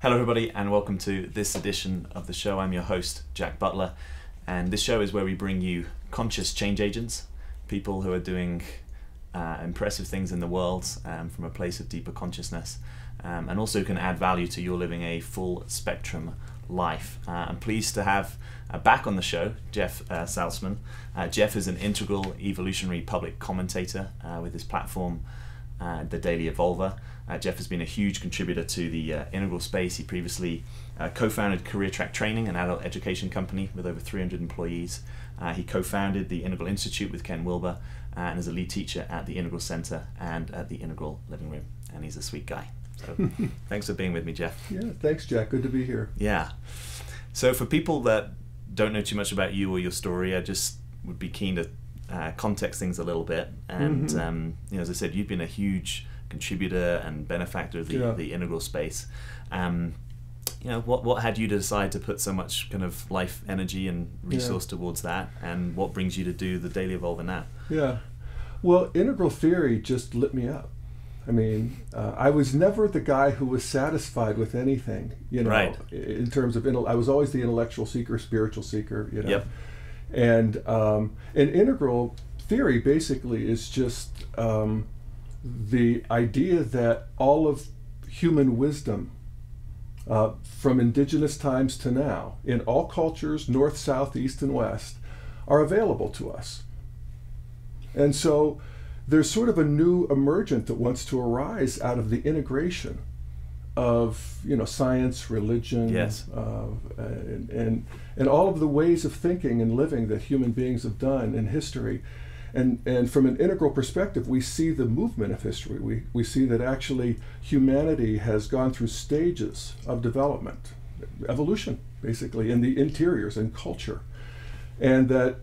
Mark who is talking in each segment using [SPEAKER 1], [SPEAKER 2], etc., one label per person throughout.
[SPEAKER 1] Hello everybody and welcome to this edition of the show. I'm your host, Jack Butler, and this show is where we bring you conscious change agents, people who are doing impressive things in the world from a place of deeper consciousness, and also can add value to your living a full spectrum life. I'm pleased to have back on the show Jeff Salzman. Jeff is an integral evolutionary public commentator with his platform, The Daily Evolver. Jeff has been a huge contributor to the integral space. He previously co-founded Career Track Training, an adult education company with over 300 employees. He co-founded the Integral Institute with Ken Wilber and is a lead teacher at the Integral Center and at the Integral Living Room. And he's a sweet guy. So thanks for being with me, Jeff.
[SPEAKER 2] Yeah, thanks, Jack. Good to be here.
[SPEAKER 1] Yeah. So for people that don't know too much about you or your story, I just would be keen to context things a little bit. And you know, as I said, you've been a huge contributor and benefactor of the integral space. You know, what had you to decide to put so much kind of life energy and resource towards that, and what brings you to do the Daily Evolver now?
[SPEAKER 2] Yeah, well, integral theory just lit me up. I mean, I was never the guy who was satisfied with anything, you know,
[SPEAKER 1] right.
[SPEAKER 2] In terms of, I was always the intellectual seeker, spiritual seeker, you know.
[SPEAKER 1] Yep.
[SPEAKER 2] And integral theory basically is just the idea that all of human wisdom from indigenous times to now, in all cultures, north, south, east, and west, are available to us. And so there's sort of a new emergent that wants to arise out of the integration of, you know, science, religion,
[SPEAKER 1] yes.
[SPEAKER 2] And all of the ways of thinking and living that human beings have done in history. And from an integral perspective, we see the movement of history. We see that actually humanity has gone through stages of development, evolution, basically, in the interiors and culture. And that,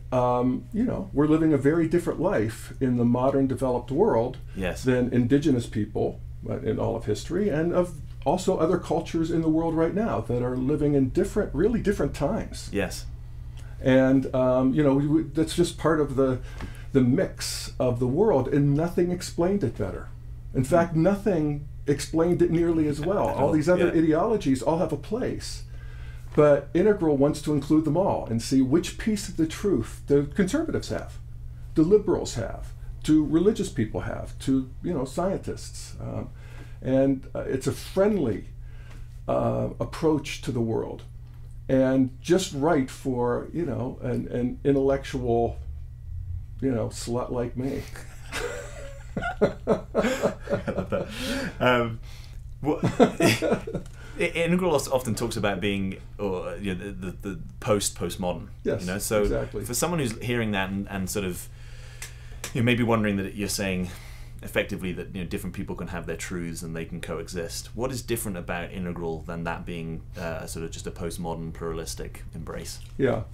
[SPEAKER 2] you know, we're living a very different life in the modern developed world than indigenous people in all of history, and of also other cultures in the world right now that are living in different, really different times.
[SPEAKER 1] Yes.
[SPEAKER 2] And, you know, that's just part of the mix of the world, and nothing explained it better. In fact, nothing explained it nearly as well. All these other ideologies all have a place, but integral wants to include them all and see which piece of the truth the conservatives have, the liberals have, do religious people have, to, you know, scientists. And it's a friendly approach to the world, and just right for, you know, an intellectual, you know, slut like me.
[SPEAKER 1] I love that. Integral often talks about being, or you know, the postmodern.
[SPEAKER 2] Yes,
[SPEAKER 1] you know, so
[SPEAKER 2] exactly.
[SPEAKER 1] For someone who's hearing that and sort of, you know, maybe wondering that you're saying effectively that, you know, different people can have their truths and they can coexist. What is different about integral than that being sort of just a postmodern pluralistic embrace? Yeah.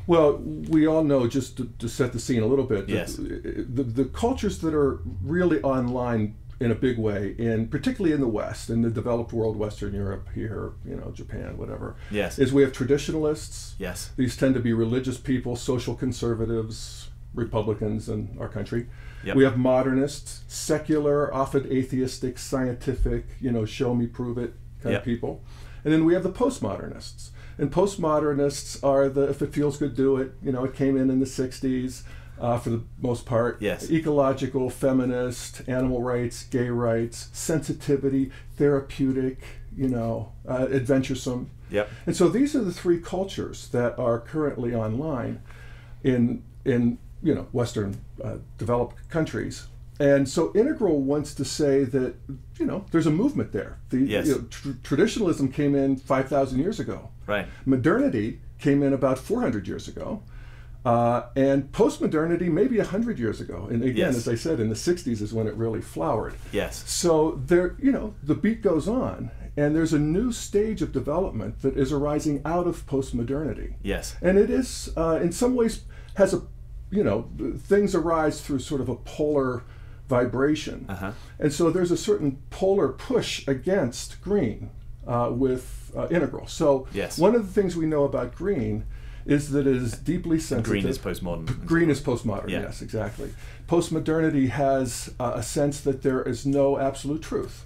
[SPEAKER 2] Well, we all know, just to set the scene a little bit,
[SPEAKER 1] yes.
[SPEAKER 2] the cultures that are really online in a big way, particularly in the West, in the developed world, Western Europe, here, you know, Japan, whatever,
[SPEAKER 1] yes.
[SPEAKER 2] is we have traditionalists.
[SPEAKER 1] Yes.
[SPEAKER 2] These tend to be religious people, social conservatives, Republicans in our country.
[SPEAKER 1] Yep.
[SPEAKER 2] We have modernists, secular, often atheistic, scientific, you know, show me, prove it kind of people. And then we have the postmodernists. And postmodernists are the, if it feels good, do it. You know, it came in the 60s for the most part.
[SPEAKER 1] Yes.
[SPEAKER 2] Ecological, feminist, animal rights, gay rights, sensitivity, therapeutic, you know, adventuresome.
[SPEAKER 1] Yep.
[SPEAKER 2] And so these are the three cultures that are currently online in you know, Western developed countries. And so integral wants to say that, you know, there's a movement there. You know, traditionalism came in 5,000 years ago.
[SPEAKER 1] Right.
[SPEAKER 2] Modernity came in about 400 years ago. And post-modernity maybe 100 years ago. And again, as I said, in the 60s is when it really flowered.
[SPEAKER 1] Yes.
[SPEAKER 2] So there, you know, the beat goes on, and there's a new stage of development that is arising out of post-modernity.
[SPEAKER 1] Yes.
[SPEAKER 2] And it is, in some ways, has a, you know, things arise through sort of a polar vibration. And so there's a certain polar push against green with integral. So one of the things we know about green is that it is deeply sensitive.
[SPEAKER 1] Green is postmodern.
[SPEAKER 2] Green is postmodern, yes, exactly. Postmodernity has a sense that there is no absolute truth.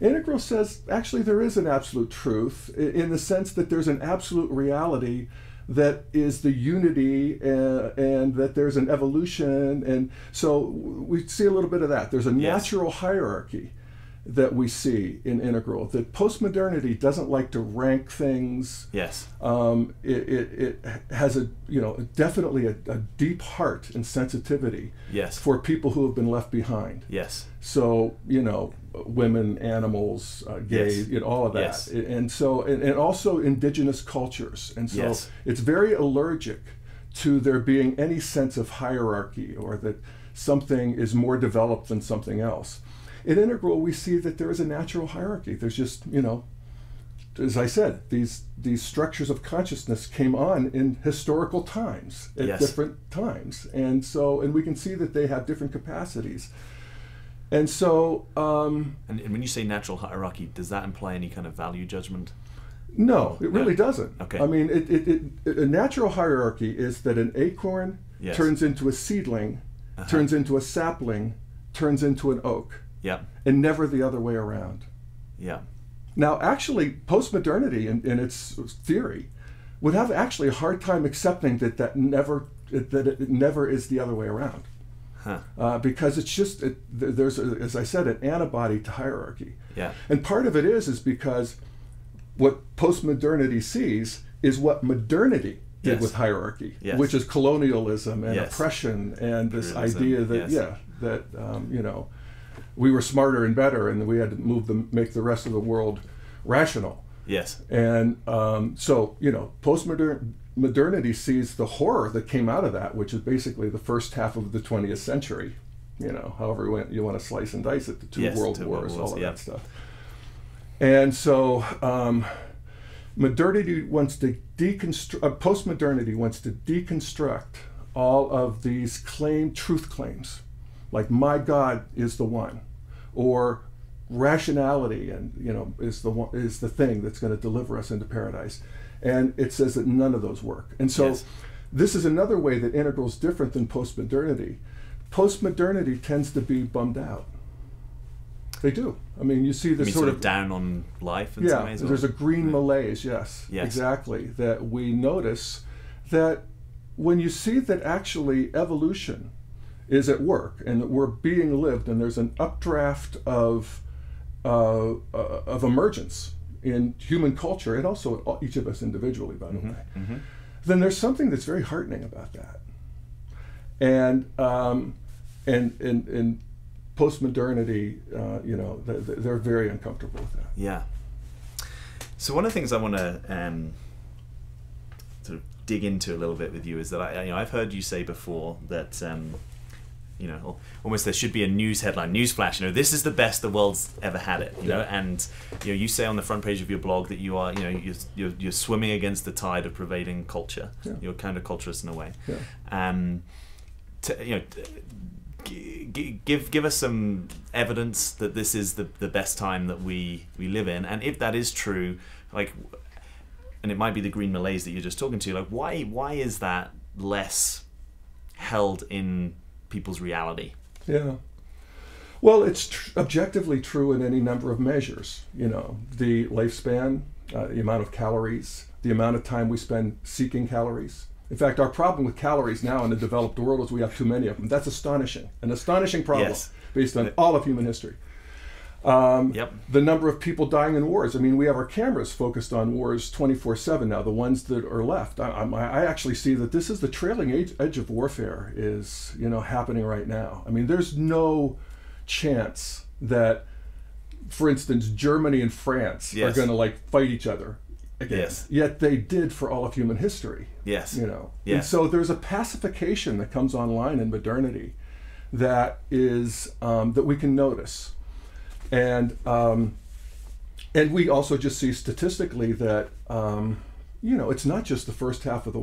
[SPEAKER 2] Integral says actually there is an absolute truth in the sense that there's an absolute reality that is the unity, and that there's an evolution. And so we see a little bit of that. There's a natural hierarchy that we see in Integral, that postmodernity doesn't like to rank things.
[SPEAKER 1] Yes.
[SPEAKER 2] It has definitely a deep heart and sensitivity for people who have been left behind.
[SPEAKER 1] Yes.
[SPEAKER 2] So, women, animals, gays, all of that.
[SPEAKER 1] Yes.
[SPEAKER 2] And so, and also indigenous cultures. And so it's very allergic to there being any sense of hierarchy, or that something is more developed than something else. In Integral, we see that there is a natural hierarchy. There's just, as I said, these structures of consciousness came on in historical times, at different times. And so, and we can see that they have different capacities. And so... and
[SPEAKER 1] when you say natural hierarchy, does that imply any kind of value judgment?
[SPEAKER 2] No, it really doesn't.
[SPEAKER 1] Okay.
[SPEAKER 2] I mean, a natural hierarchy is that an acorn turns into a seedling, turns into a sapling, turns into an oak.
[SPEAKER 1] Yeah.
[SPEAKER 2] And never the other way around.
[SPEAKER 1] Yeah.
[SPEAKER 2] Now, actually, postmodernity in its theory would have actually a hard time accepting that it never is the other way around. Huh. Because it's just, there's, as I said, an antibody to hierarchy.
[SPEAKER 1] Yeah.
[SPEAKER 2] And part of it is because what postmodernity sees is what modernity did with hierarchy, which is colonialism and oppression, and this idea that, we were smarter and better, and we had to make the rest of the world rational. Yes. And so, postmodernity sees the horror that came out of that, which is basically the first half of the 20th century. However you want to slice and dice it, the two world wars, all of that stuff. And so, modernity wants to postmodernity wants to deconstruct all of these truth claims, like my God is the one, or rationality and is the thing that's going to deliver us into paradise. And it says that none of those work. And so this is another way that Integral is different than postmodernity. Postmodernity tends to be bummed out. They do. I mean, you see this sort of
[SPEAKER 1] down on life in some ways?
[SPEAKER 2] There's a green malaise, yes, exactly, that we notice, that when you see that actually evolution is at work and that we're being lived, and there's an updraft of emergence in human culture, and also each of us individually, by the way, then there's something that's very heartening about that. And postmodernity, they're very uncomfortable with that.
[SPEAKER 1] Yeah. So one of the things I want to sort of dig into a little bit with you is that I've heard you say before that almost there should be a news headline, newsflash. This is the best the world's ever had it. And you say on the front page of your blog that you are, you're swimming against the tide of prevailing culture. Yeah. You're counterculturist in a way. Yeah. Give us some evidence that this is the best time that we live in, and if that is true, and it might be the green malaise that you're just talking to, why is that less held in people's reality?
[SPEAKER 2] Yeah. Well, it's objectively true in any number of measures. The lifespan, the amount of calories, the amount of time we spend seeking calories. In fact, our problem with calories now in the developed world is we have too many of them. That's astonishing. An astonishing problem based on all of human history. The number of people dying in wars. I mean, we have our cameras focused on wars 24/7 now, the ones that are left. I actually see that this is the trailing edge of warfare is, happening right now. I mean, there's no chance that, for instance, Germany and France are going to fight each other again. Yes. Yet they did for all of human history. Yes. And so there's a pacification that comes online in modernity that is that we can notice. And we also just see statistically that it's not just the first half of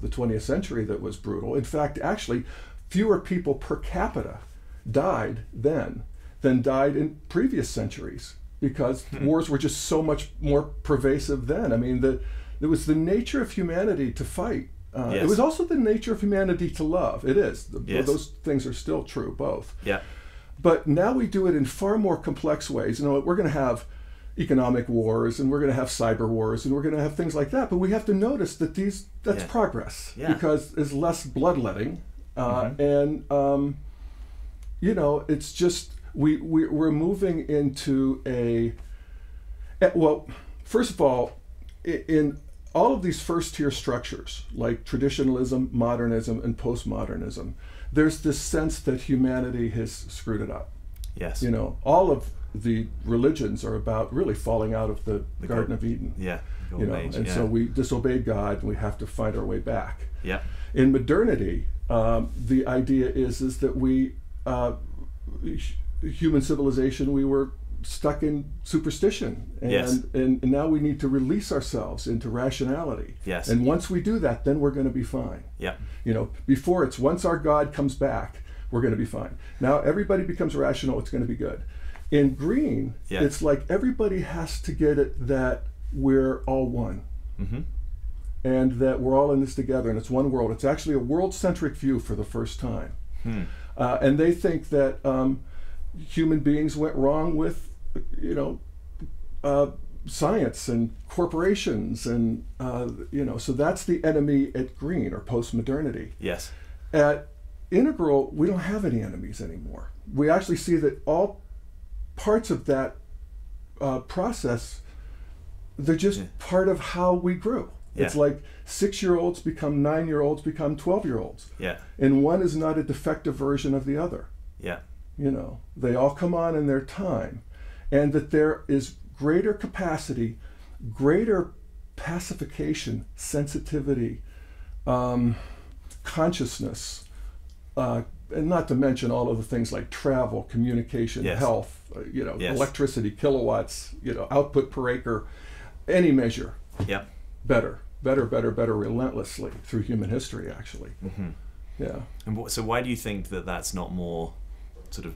[SPEAKER 2] the 20th century that was brutal. In fact, actually, fewer people per capita died then than died in previous centuries, because wars were just so much more pervasive then. I mean, it was the nature of humanity to fight. It was also the nature of humanity to love. It is. Those things are still true, both. Yeah. But now we do it in far more complex ways. You know, we're going to have economic wars, and we're going to have cyber wars, and we're going to have things like that. But we have to notice that that's progress, because there's less bloodletting, and you know, it's just we're moving into well, first of all, in all of these first-tier structures, like traditionalism, modernism, and postmodernism, there's this sense that humanity has screwed it up.
[SPEAKER 1] Yes.
[SPEAKER 2] You know, all of the religions are about really falling out of the Garden of Eden.
[SPEAKER 1] Yeah.
[SPEAKER 2] You know, and so we disobeyed God, and we have to find our way back.
[SPEAKER 1] Yeah.
[SPEAKER 2] In modernity, the idea is that we, human civilization, we were stuck in superstition, and now we need to release ourselves into rationality.
[SPEAKER 1] Yes.
[SPEAKER 2] And once we do that, then we're going to be fine.
[SPEAKER 1] Yeah.
[SPEAKER 2] You know, before it's once our God comes back, we're going to be fine. Now everybody becomes rational, it's going to be good. In green, it's like everybody has to get it that we're all one. And that we're all in this together, and it's one world. It's actually a world-centric view for the first time. And they think that human beings went wrong with, you know, science and corporations, and you know, so that's the enemy at green, or post-modernity.
[SPEAKER 1] Yes.
[SPEAKER 2] At integral, we don't have any enemies anymore. We actually see that all parts of that process, they're just part of how we grew. It's like 6-year-olds become 9-year-olds, become 12-year-olds.
[SPEAKER 1] Yeah.
[SPEAKER 2] And one is not a defective version of the other.
[SPEAKER 1] Yeah.
[SPEAKER 2] You know, they all come on in their time. And that there is greater capacity, greater pacification, sensitivity, consciousness, and not to mention all of the things like travel, communication, health, you know, electricity, kilowatts, you know, output per acre, any measure.
[SPEAKER 1] Yeah.
[SPEAKER 2] Better, relentlessly through human history, actually. Yeah.
[SPEAKER 1] And so why do you think that that's not more sort of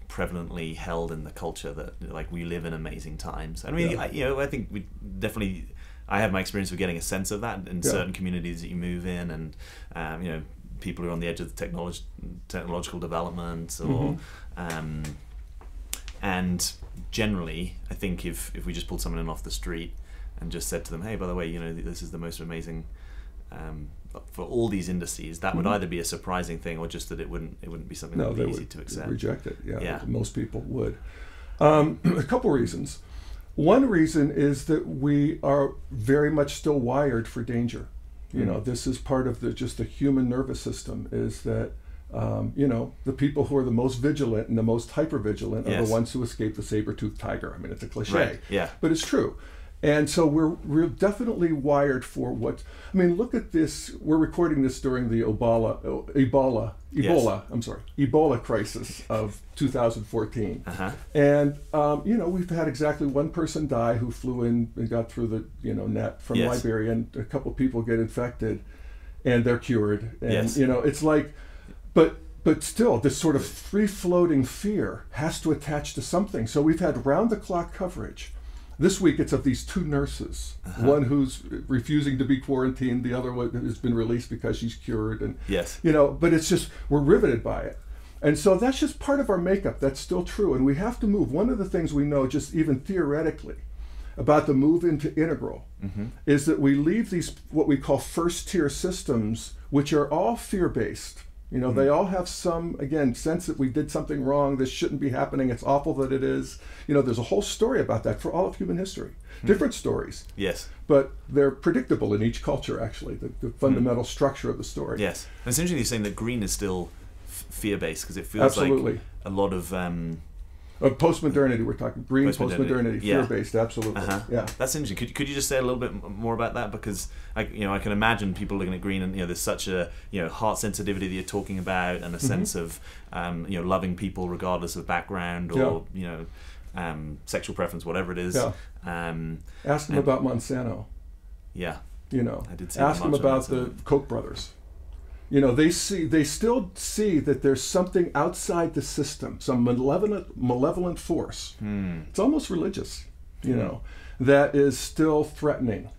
[SPEAKER 1] prevalently held in the culture, that like we live in amazing times? I mean, I think we definitely, I have my experience of getting a sense of that in certain communities that you move in, and you know, people who are on the edge of the technological development, or and generally, I think if we just pulled someone in off the street and just said to them, hey, by the way, you know, this is the most amazing for all these indices, that would either be a surprising thing, or just that it wouldn't be something that would be easy to accept.
[SPEAKER 2] Reject it. Most people would. A couple reasons. One reason is that we are very much still wired for danger. You know, this is part of the human nervous system, is that you know, the people who are the most vigilant and the most hyper-vigilant are the ones who escape the saber-toothed tiger. I mean, it's a cliche, but it's true. And so we're definitely wired for what, I mean, look at this. We're recording this during the Ebola crisis of 2014. And, you know, we've had exactly one person die who flew in and got through the, you know, net from Liberia, and a couple people get infected and they're cured. And, you know, it's like, but still, this sort of free-floating fear has to attach to something. So we've had round-the-clock coverage. This week it's of these 2 nurses, one who's refusing to be quarantined, the other one has been released because she's cured, and you know, but it's just, we're riveted by it. And so that's just part of our makeup. That's still true, and we have to move. One of the things we know, just even theoretically, about the move into integral is that we leave these, what we call first-tier systems, which are all fear-based. You know, they all have some, again, sense that we did something wrong, this shouldn't be happening, it's awful that it is. You know, there's a whole story about that for all of human history. Different stories. Yes. But they're predictable in each culture, actually, the fundamental structure of the story.
[SPEAKER 1] Yes. And it's interesting you're saying that green is still fear-based, because it feels like a lot of...
[SPEAKER 2] post-modernity, we're talking green post-modernity, fear-based, absolutely. Yeah,
[SPEAKER 1] that's interesting. Could you just say a little bit more about that? Because I can imagine people looking at green, and there's such a heart sensitivity that you're talking about, and a sense of loving people regardless of background or sexual preference, whatever it is.
[SPEAKER 2] Ask them about Monsanto.
[SPEAKER 1] Yeah,
[SPEAKER 2] I did see. Ask them about the Koch brothers. They still see that there's something outside the system, some malevolent force. It's almost religious, that is still threatening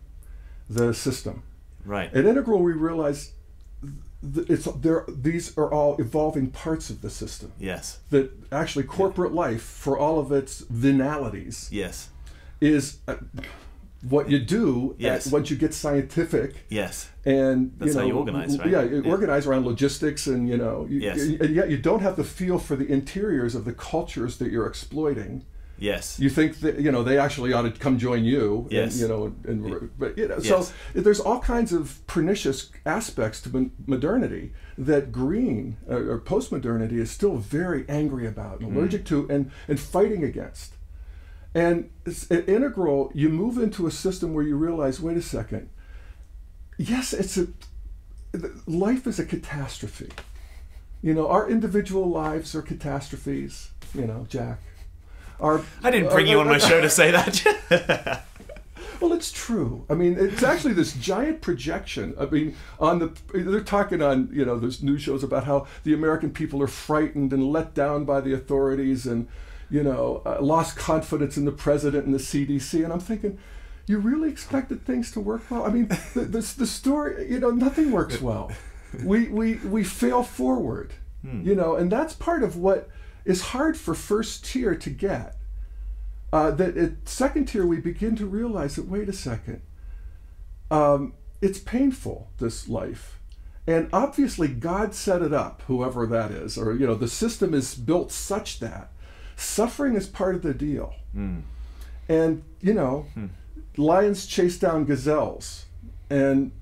[SPEAKER 2] the system.
[SPEAKER 1] Right.
[SPEAKER 2] At Integral, we realize these are all evolving parts of the system.
[SPEAKER 1] Yes.
[SPEAKER 2] That actually corporate life, for all of its venalities,
[SPEAKER 1] yes,
[SPEAKER 2] is what you do.
[SPEAKER 1] Yes.
[SPEAKER 2] Once you get scientific.
[SPEAKER 1] Yes.
[SPEAKER 2] And
[SPEAKER 1] that's how you organize, right?
[SPEAKER 2] Yeah, you organize around logistics, and
[SPEAKER 1] yes.
[SPEAKER 2] and yet you don't have the feel for the interiors of the cultures that you're exploiting.
[SPEAKER 1] Yes.
[SPEAKER 2] You think that they actually ought to come join you.
[SPEAKER 1] Yes.
[SPEAKER 2] But
[SPEAKER 1] yes.
[SPEAKER 2] So there's all kinds of pernicious aspects to modernity that green or postmodernity is still very angry about and allergic to and fighting against. And it's an integral. You move into a system where you realize, wait a second. Yes, life is a catastrophe. Our individual lives are catastrophes. Jack.
[SPEAKER 1] I didn't bring you on my show to say that.
[SPEAKER 2] Well, it's true. I mean, it's actually this giant projection. I mean, they're talking on, there's news shows about how the American people are frightened and let down by the authorities and, lost confidence in the president and the CDC. And I'm thinking, you really expected things to work well? I mean, the story, nothing works well. We fail forward, and that's part of what is hard for first tier to get. That at second tier we begin to realize that, wait a second, it's painful, this life. And obviously God set it up, whoever that is, or the system is built such that suffering is part of the deal. And lions chase down gazelles, and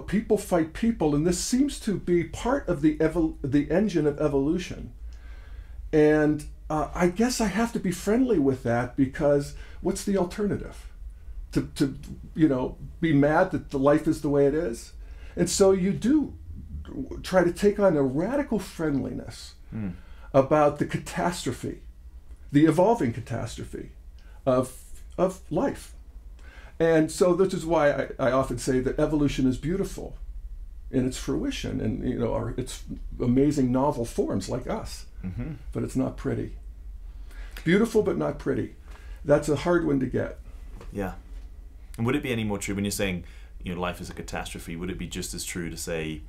[SPEAKER 2] people fight people, and this seems to be part of the engine of evolution. And I guess I have to be friendly with that, because what's the alternative? To be mad that the life is the way it is? And so you do try to take on a radical friendliness about the catastrophe, the evolving catastrophe of life. And so this is why I often say that evolution is beautiful in its fruition and its amazing novel forms like us. But it's not pretty. Beautiful, but not pretty. That's a hard one to get.
[SPEAKER 1] Yeah. And would it be any more true when you're saying, life is a catastrophe? Would it be just as true to say,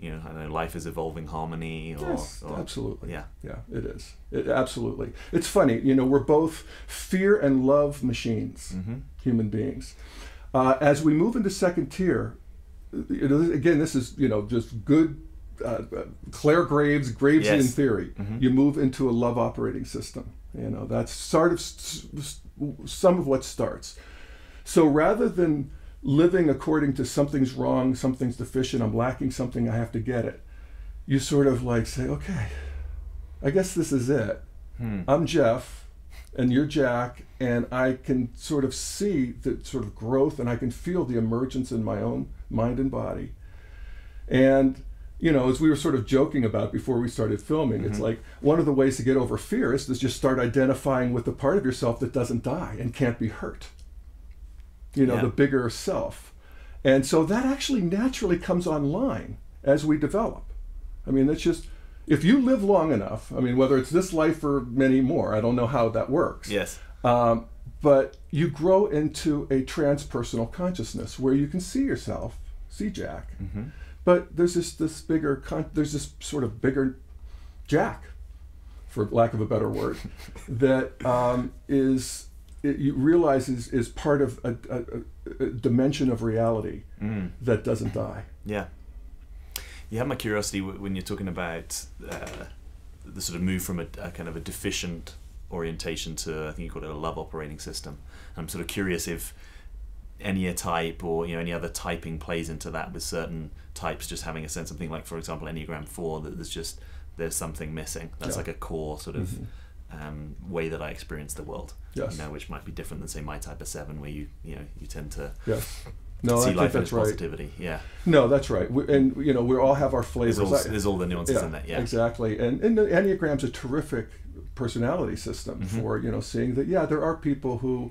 [SPEAKER 1] I don't know, life is evolving harmony?
[SPEAKER 2] Yes, absolutely.
[SPEAKER 1] Yeah.
[SPEAKER 2] Yeah, it is. Absolutely. It's funny, we're both fear and love machines, human beings. As we move into second tier, again, this is, just good Claire Graves' Gravesian
[SPEAKER 1] yes.
[SPEAKER 2] theory. You move into a love operating system. That's sort of some of what starts. So rather than living according to something's wrong, something's deficient, I'm lacking something, I have to get it, you sort of like say, okay, I guess this is it. I'm Jeff and you're Jack, and I can sort of see the sort of growth, and I can feel the emergence in my own mind and body. And as we were sort of joking about before we started filming, it's like one of the ways to get over fear is to just start identifying with the part of yourself that doesn't die and can't be hurt. The bigger self. And so that actually naturally comes online as we develop. I mean, it's just, if you live long enough, I mean, whether it's this life or many more, I don't know how that works.
[SPEAKER 1] Yes.
[SPEAKER 2] But you grow into a transpersonal consciousness where you can see yourself, see Jack. But there's this bigger, there's this sort of bigger Jack, for lack of a better word, that you realize is part of a dimension of reality that doesn't die.
[SPEAKER 1] Yeah. You have my curiosity when you're talking about the sort of move from a kind of a deficient orientation to, I think you call it a love operating system. I'm sort of curious if any type or any other typing plays into that, with certain types just having a sense, something like, for example, Enneagram 4, that there's something missing. That's like a core sort of way that I experience the world.
[SPEAKER 2] Yes.
[SPEAKER 1] Which might be different than, say, my type of 7, where you tend to
[SPEAKER 2] see
[SPEAKER 1] life in its positivity. Yeah.
[SPEAKER 2] No, that's right. We all have our flavors.
[SPEAKER 1] There's all the nuances in that. Yeah.
[SPEAKER 2] Exactly. And the Enneagram's a terrific personality system for seeing that there are people who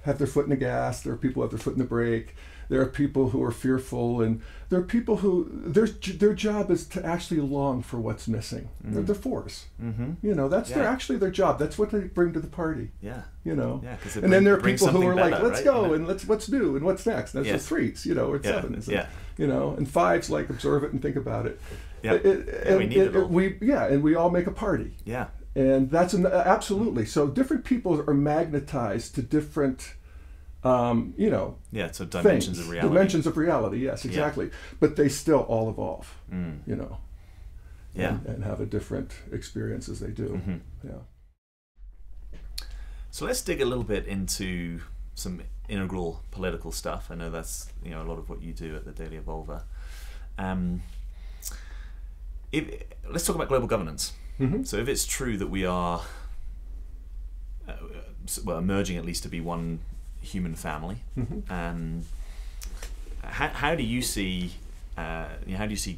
[SPEAKER 2] have their foot in the gas, there are people who have their foot in the brake, There are people who are fearful, and there are people who their job is to actually long for what's missing. They're the force. You know, that's their job. That's what they bring to the party.
[SPEAKER 1] Yeah.
[SPEAKER 2] You know.
[SPEAKER 1] Yeah,
[SPEAKER 2] and then there are people who are
[SPEAKER 1] better,
[SPEAKER 2] like, let's
[SPEAKER 1] right?
[SPEAKER 2] go and what's new and what's next. And that's the threes, you know, or sevens. And, you know, and fives like observe it and think about it.
[SPEAKER 1] Yeah. We need it all.
[SPEAKER 2] And we all make a party.
[SPEAKER 1] Yeah.
[SPEAKER 2] And that's absolutely. So different people are magnetized to different, you know,
[SPEAKER 1] so dimensions of reality.
[SPEAKER 2] Dimensions of reality, yes, exactly. Yeah. But they still all evolve, you know, and have a different experience as they do.
[SPEAKER 1] So let's dig a little bit into some integral political stuff. I know that's, you know, a lot of what you do at the Daily Evolver. Let's talk about global governance. So if it's true that we are emerging at least to be one human family, how do you see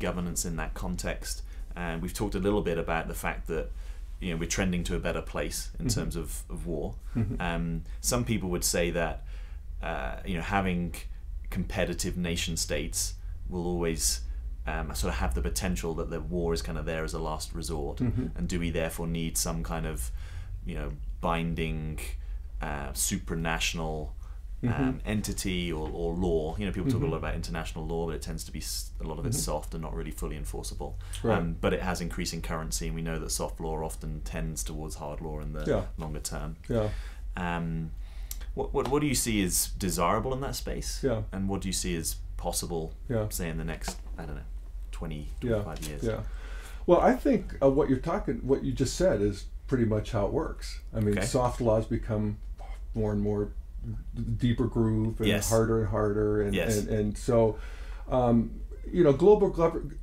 [SPEAKER 1] governance in that context? And we've talked a little bit about the fact that, you know, we're trending to a better place in terms of war. Some people would say that you know, having competitive nation states will always sort of have the potential that the war is kind of there as a last resort, and do we therefore need some kind of, you know, binding supranational entity or law? You know, people talk a lot about international law, but it tends to be a lot of it's soft and not really fully enforceable.
[SPEAKER 2] Right.
[SPEAKER 1] But it has increasing currency, and we know that soft law often tends towards hard law in the longer term. What do you see as desirable in that space? And what do you see as possible, say, in the next, I don't know, 20, 25 years?
[SPEAKER 2] Well, I think what you just said is pretty much how it works. I mean, soft laws become more and more deeper groove and harder and harder, and so you know,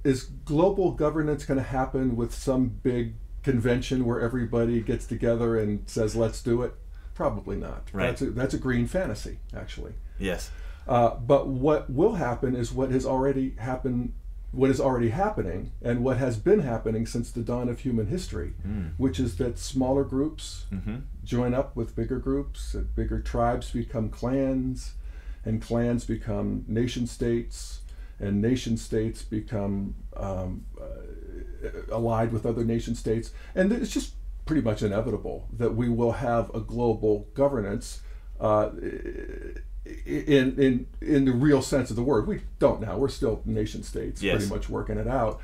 [SPEAKER 2] is global governance going to happen with some big convention where everybody gets together and says let's do it? Probably not.
[SPEAKER 1] Right.
[SPEAKER 2] That's a green fantasy, actually.
[SPEAKER 1] Yes.
[SPEAKER 2] But what will happen is what is already happening, and what has been happening since the dawn of human history, which is that smaller groups join up with bigger groups, and bigger tribes become clans, and clans become nation states, and nation states become allied with other nation states, and it's just pretty much inevitable that we will have a global governance in the real sense of the word. We don't now. We're still nation states, pretty much working it out.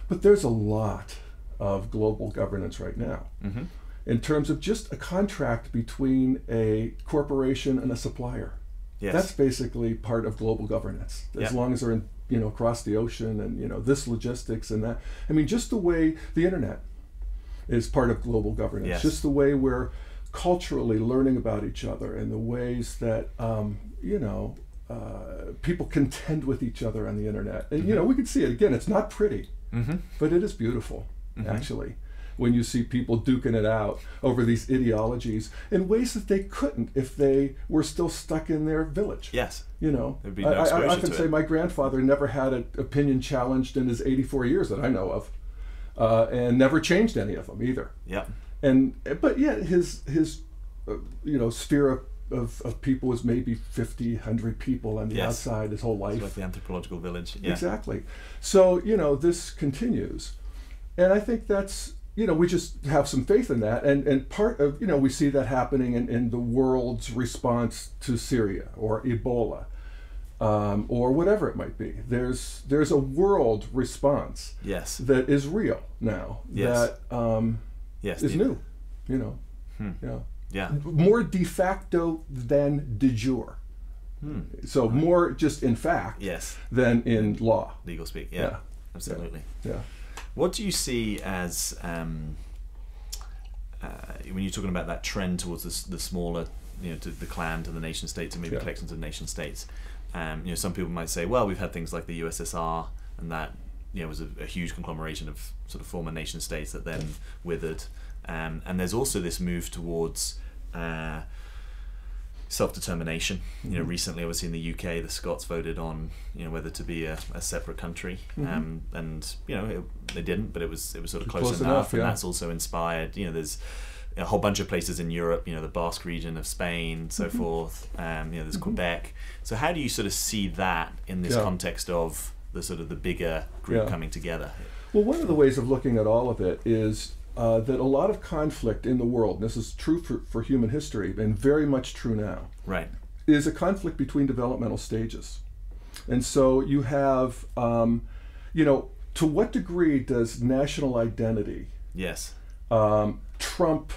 [SPEAKER 2] But there's a lot of global governance right now in terms of just a contract between a corporation and a supplier. That's basically part of global governance, as long as they're in, you know, across the ocean, and, you know, this logistics and that. I mean, just the way the internet is part of global governance, just the way we're culturally learning about each other, and the ways that you know, people contend with each other on the internet. And you know, we can see it again. It's not pretty, but it is beautiful, actually, when you see people duking it out over these ideologies in ways that they couldn't if they were still stuck in their village. You know, I often say my grandfather never had an opinion challenged in his 84 years that I know of, and never changed any of them either. But yet his you know, sphere of people was maybe 50, 100 people on the outside his whole life.
[SPEAKER 1] It's like the anthropological village.
[SPEAKER 2] Exactly. So, you know, this continues. And I think that's, you know, we just have some faith in that. And part of, you know, we see that happening in the world's response to Syria or Ebola, or whatever it might be. There's a world response that is real now, that is new, you know. More de facto than de jure. So more just in fact than in law.
[SPEAKER 1] Legal speak, absolutely. What do you see as, when you're talking about that trend towards the smaller, you know, to the clan, to the nation state, to maybe collections of nation states? You know, some people might say, well, we've had things like the USSR, and that, you know, was a huge conglomeration of sort of former nation states that then withered. And there's also this move towards self-determination. You know, recently, obviously in the UK, the Scots voted on, you know, whether to be a separate country, and you know, they didn't, but it was sort of close enough, and that's also inspired. You know, there's a whole bunch of places in Europe, the Basque region of Spain, so forth. There's Quebec. So how do you sort of see that in this context of the sort of the bigger group coming together?
[SPEAKER 2] Well, one of the ways of looking at all of it is that a lot of conflict in the world, and this is true for human history and very much true now,
[SPEAKER 1] right,
[SPEAKER 2] is a conflict between developmental stages. And so you have, to what degree does national identity trump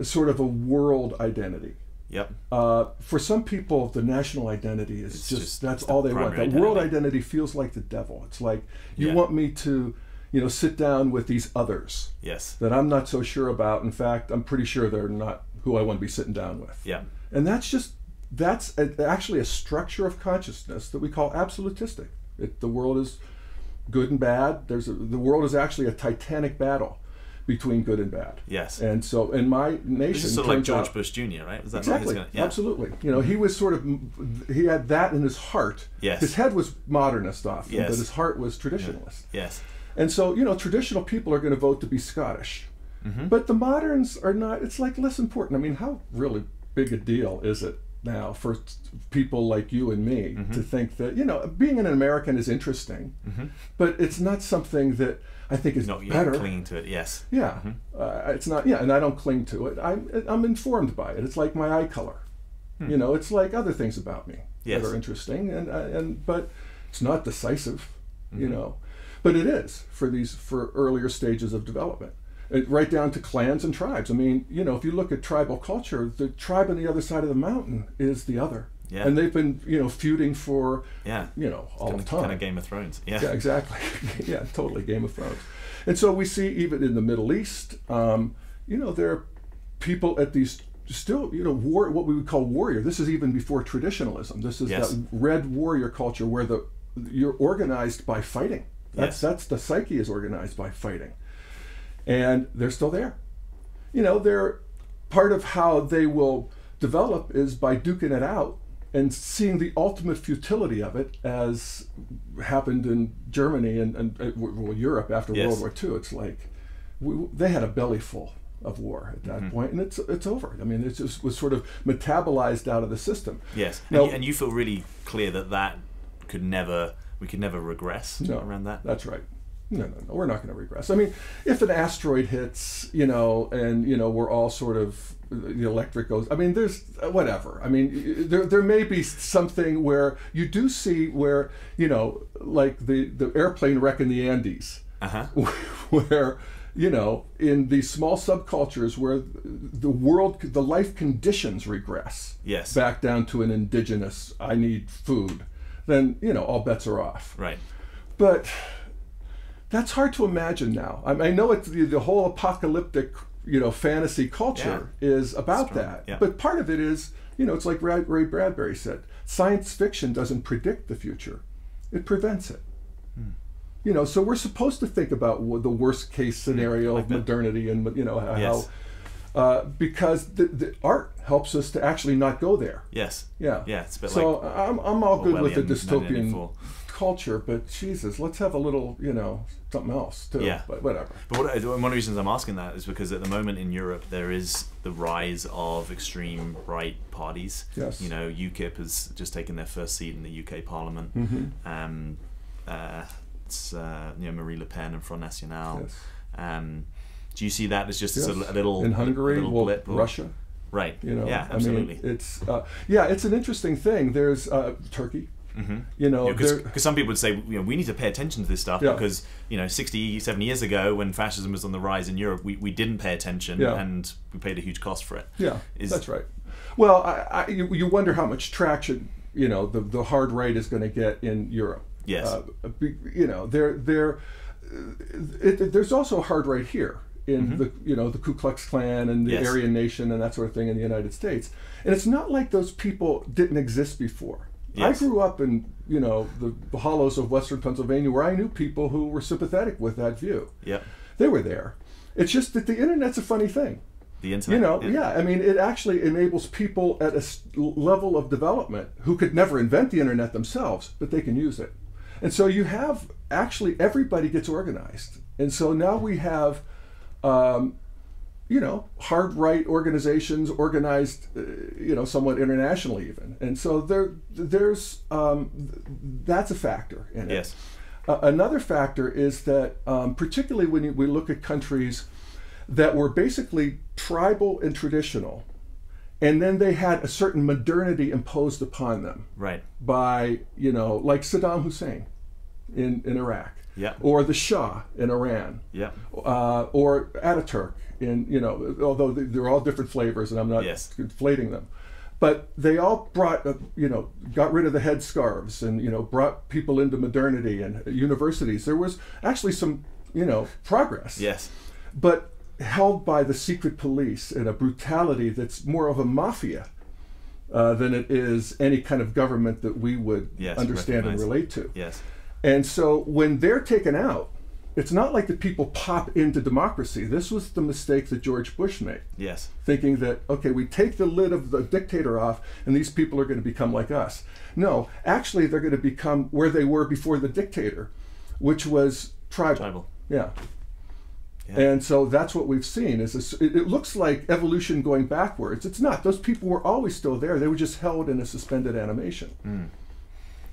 [SPEAKER 2] sort of a world identity?
[SPEAKER 1] Yep.
[SPEAKER 2] For some people, the national identity is just that's all they want. That
[SPEAKER 1] identity.
[SPEAKER 2] World identity feels like the devil. It's like, you want me to, sit down with these others that I'm not so sure about. In fact, I'm pretty sure they're not who I want to be sitting down with.
[SPEAKER 1] Yeah.
[SPEAKER 2] And that's actually a structure of consciousness that we call absolutistic. The world is good and bad. The world is actually a titanic battle between good and bad.
[SPEAKER 1] Yes.
[SPEAKER 2] And so in my nation,
[SPEAKER 1] this is sort of like George Bush Jr., right? Was that
[SPEAKER 2] exactly.
[SPEAKER 1] Right?
[SPEAKER 2] Absolutely. He was he had that in his heart.
[SPEAKER 1] Yes.
[SPEAKER 2] His head was modernist often,
[SPEAKER 1] yes.
[SPEAKER 2] but his heart was traditionalist.
[SPEAKER 1] Yes.
[SPEAKER 2] And so, traditional people are going to vote to be Scottish. Mm-hmm. But the moderns are not, it's like less important. I mean, how really big a deal is it now for people like you and me to think that, being an American is interesting, but it's not something that I think is better.
[SPEAKER 1] You're not clinging to it, yes.
[SPEAKER 2] Yeah, it's not. Yeah, and I don't cling to it. I'm informed by it. It's like my eye color. It's like other things about me that are interesting, but it's not decisive. But it is for earlier stages of development, right down to clans and tribes. I mean, if you look at tribal culture, the tribe on the other side of the mountain is the other. Yeah. And they've been, feuding for, all the time.
[SPEAKER 1] Kind of Game of Thrones. Yeah,
[SPEAKER 2] exactly. Yeah, totally Game of Thrones. And so we see even in the Middle East, there are people at these still, what we would call warrior. This is even before traditionalism. This is that red warrior culture where you're organized by fighting. That's the psyche is organized by fighting. And they're still there. They're part of how they will develop is by duking it out and seeing the ultimate futility of it, as happened in Germany and Europe after World War II. It's like they had a belly full of war at that point, and it's over. I mean, it just was sort of metabolized out of the system.
[SPEAKER 1] Yes, and you feel really clear that we could never regress around that.
[SPEAKER 2] That's right. No, we're not going to regress. I mean, if an asteroid hits, and we're all sort of, the electric goes. I mean, there's whatever. I mean, there may be something where you do see where, like the airplane wreck in the Andes, where, in these small subcultures where the life conditions regress back down to an indigenous, I need food, then, all bets are off.
[SPEAKER 1] Right.
[SPEAKER 2] But that's hard to imagine now. I know it's the whole apocalyptic, fantasy culture is about that. Yeah. But part of it is, it's like Ray Bradbury said, science fiction doesn't predict the future, it prevents it. So we're supposed to think about the worst case scenario of modernity and how, because the art helps us to actually not go there.
[SPEAKER 1] Yes.
[SPEAKER 2] Yeah.
[SPEAKER 1] Yeah. It's a bit
[SPEAKER 2] so
[SPEAKER 1] like
[SPEAKER 2] I'm all good with the dystopian culture, but Jesus, let's have a little, something else too. Yeah. But whatever.
[SPEAKER 1] But one of the reasons I'm asking that is because at the moment in Europe there is the rise of extreme right parties.
[SPEAKER 2] Yes.
[SPEAKER 1] UKIP has just taken their first seat in the UK Parliament. It's Marie Le Pen and Front National. Yes. Do you see that as just a little
[SPEAKER 2] in Hungary,
[SPEAKER 1] blip?
[SPEAKER 2] Russia?
[SPEAKER 1] Right. Yeah, absolutely.
[SPEAKER 2] I mean, it's an interesting thing. There's Turkey.
[SPEAKER 1] Because some people would say we need to pay attention to this stuff because 60, 70 years ago when fascism was on the rise in Europe, we didn't pay attention and we paid a huge cost for it. Yeah,
[SPEAKER 2] that's right. Well, you wonder how much traction the hard right is going to get in Europe.
[SPEAKER 1] Yes.
[SPEAKER 2] There's also a hard right here in the Ku Klux Klan and the Aryan Nation and that sort of thing in the United States, and it's not like those people didn't exist before. Yes. I grew up in the hollows of Western Pennsylvania where I knew people who were sympathetic with that view.
[SPEAKER 1] Yeah,
[SPEAKER 2] they were there. It's just that the internet's a funny thing.
[SPEAKER 1] The internet.
[SPEAKER 2] I mean, it actually enables people at a level of development who could never invent the internet themselves, but they can use it. And so you have actually everybody gets organized, and so now we have. hard right organizations organized, somewhat internationally even. And so there's that's a factor in it.
[SPEAKER 1] Yes.
[SPEAKER 2] Another factor is that particularly when we look at countries that were basically tribal and traditional, and then they had a certain modernity imposed upon them.
[SPEAKER 1] Right.
[SPEAKER 2] By, like Saddam Hussein in Iraq.
[SPEAKER 1] Yeah.
[SPEAKER 2] Or the Shah in Iran.
[SPEAKER 1] Yeah.
[SPEAKER 2] Or Ataturk although they're all different flavors and I'm not conflating them. But they all brought, got rid of the headscarves and, brought people into modernity and universities. There was actually some, progress.
[SPEAKER 1] Yes.
[SPEAKER 2] But held by the secret police and a brutality that's more of a mafia than it is any kind of government that we would understand and relate to.
[SPEAKER 1] Yes.
[SPEAKER 2] And so when they're taken out, it's not like the people pop into democracy. This was the mistake that George Bush made.
[SPEAKER 1] Yes.
[SPEAKER 2] Thinking that, okay, we take the lid of the dictator off and these people are going to become like us. No, actually they're going to become where they were before the dictator, which was tribal. Yeah. And so that's what we've seen. It looks like evolution going backwards. It's not. Those people were always still there. They were just held in a suspended animation.
[SPEAKER 1] Mm.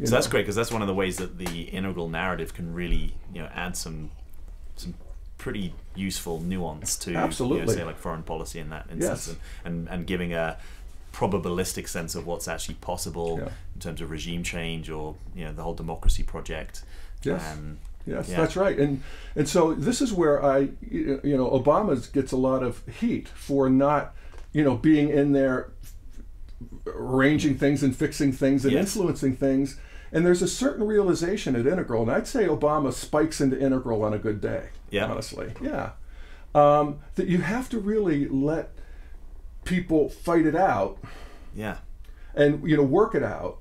[SPEAKER 1] So that's great, because that's one of the ways that the integral narrative can really, add some pretty useful nuance to, say, like foreign policy in that instance, and giving a probabilistic sense of what's actually possible in terms of regime change or the whole democracy project.
[SPEAKER 2] Yes, that's right. And so this is where Obama gets a lot of heat for not, being in there arranging things and fixing things and influencing things. And there's a certain realization at Integral, and I'd say Obama spikes into Integral on a good day, honestly. Yeah. That you have to really let people fight it out.
[SPEAKER 1] Yeah.
[SPEAKER 2] And, work it out.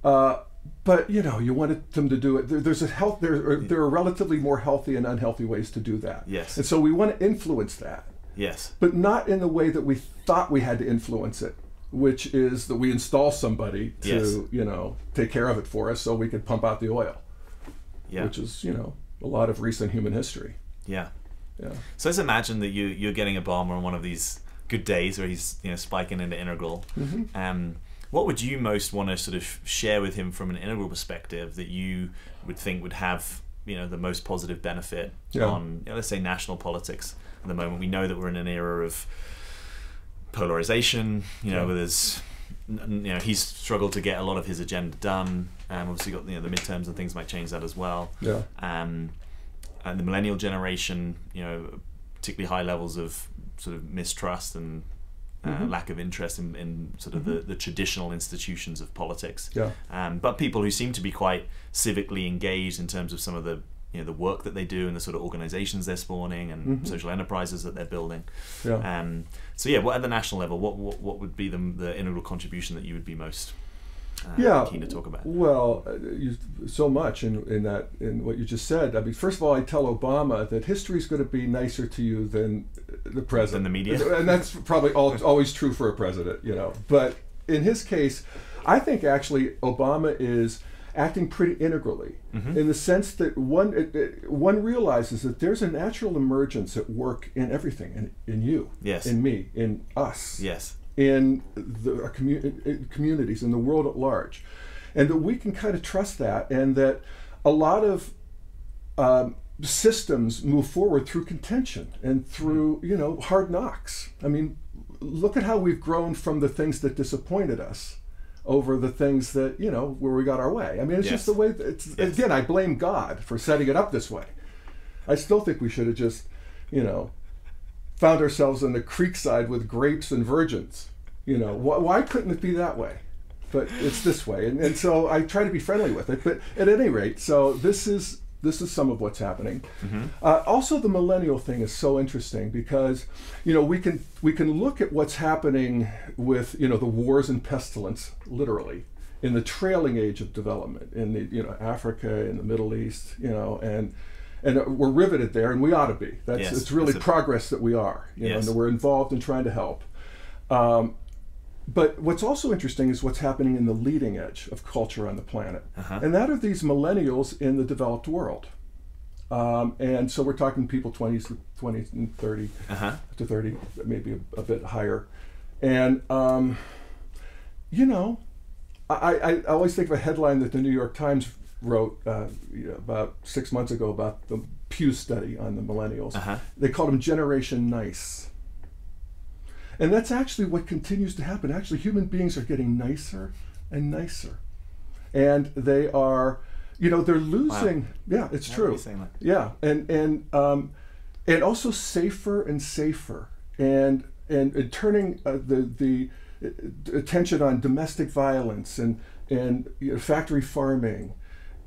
[SPEAKER 2] But, you wanted them to do it. There are relatively more healthy and unhealthy ways to do that.
[SPEAKER 1] Yes.
[SPEAKER 2] And so we want to influence that.
[SPEAKER 1] Yes.
[SPEAKER 2] But not in the way that we thought we had to influence it, which is that we install somebody to, take care of it for us so we could pump out the oil. Yeah. Which is, a lot of recent human history.
[SPEAKER 1] Yeah. Yeah. So let's imagine that you're getting Obama on one of these good days where he's, spiking into Integral. Mm-hmm. What would you most want to sort of share with him from an Integral perspective that you would think would have, the most positive benefit on, let's say, national politics at the moment? We know that we're in an era of polarization, where there's, he's struggled to get a lot of his agenda done. Obviously got, the midterms and things might change that as well. Yeah. And the millennial generation, particularly high levels of sort of mistrust and lack of interest in sort of the traditional institutions of politics. Yeah. But people who seem to be quite civically engaged in terms of some of the the work that they do and the sort of organizations they're spawning and social enterprises that they're building. Yeah. So at the national level, what would be the integral contribution that you would be most keen to talk about? Well,
[SPEAKER 2] so much in what you just said. I mean, first of all, I tell Obama that history is going to be nicer to you than the president,
[SPEAKER 1] than the media,
[SPEAKER 2] and that's probably always true for a president, But in his case, I think actually Obama is acting pretty integrally in the sense that one realizes that there's a natural emergence at work in everything, in you, in me, in us. In our communities, in the world at large. And that we can kind of trust that, and that a lot of systems move forward through contention and through, hard knocks. I mean, look at how we've grown from the things that disappointed us over the things that, where we got our way. I mean, it's just the way, again, I blame God for setting it up this way. I still think we should have just, found ourselves in the creekside with grapes and virgins. Why couldn't it be that way? But it's this way, and so I try to be friendly with it. But at any rate, so this is some of what's happening. Also, the millennial thing is so interesting because we can look at what's happening with the wars and pestilence, literally, in the trailing age of development in the Africa, in the Middle East, and we're riveted there, and we ought to be. It's really progress that we are, and that we're involved in trying to help. But what's also interesting is what's happening in the leading edge of culture on the planet, and that are these millennials in the developed world. And so we're talking people 20s and 30 to 30, maybe a bit higher. And, you know, I always think of a headline that the New York Times wrote about 6 months ago about the Pew study on the millennials. They called them Generation Nice. And that's actually what continues to happen. Actually, human beings are getting nicer and nicer. And they are, you know, they're losing. Wow. Yeah, it's true. Yeah, and also safer and safer, and turning the attention on domestic violence and you know, factory farming,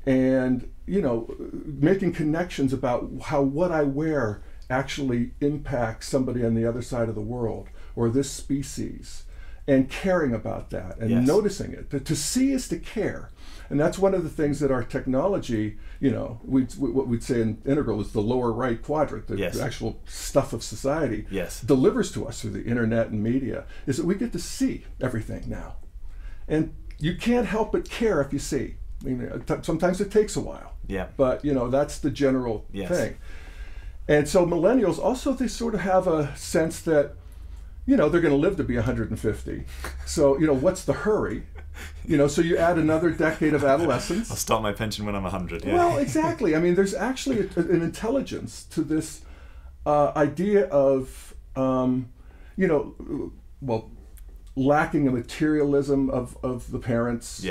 [SPEAKER 2] and you know, making connections about how what I wear actually impacts somebody on the other side of the world or this species, and caring about that and noticing it. To see is to care. And that's one of the things that our technology, you know, what we'd say in Integral is the lower right quadrant, the actual stuff of society, delivers to us through the internet and media, is that we get to see everything now. And you can't help but care if you see. I mean, sometimes it takes a while. But, you know, that's the general thing. And so millennials also, they sort of have a sense that, you know, they're going to live to be 150. So, you know, what's the hurry? You know, so you add another decade of adolescence.
[SPEAKER 1] I'll start my pension when I'm 100.
[SPEAKER 2] Well, exactly. I mean, there's actually an intelligence to this idea of, you know, well, lacking a materialism of the parents.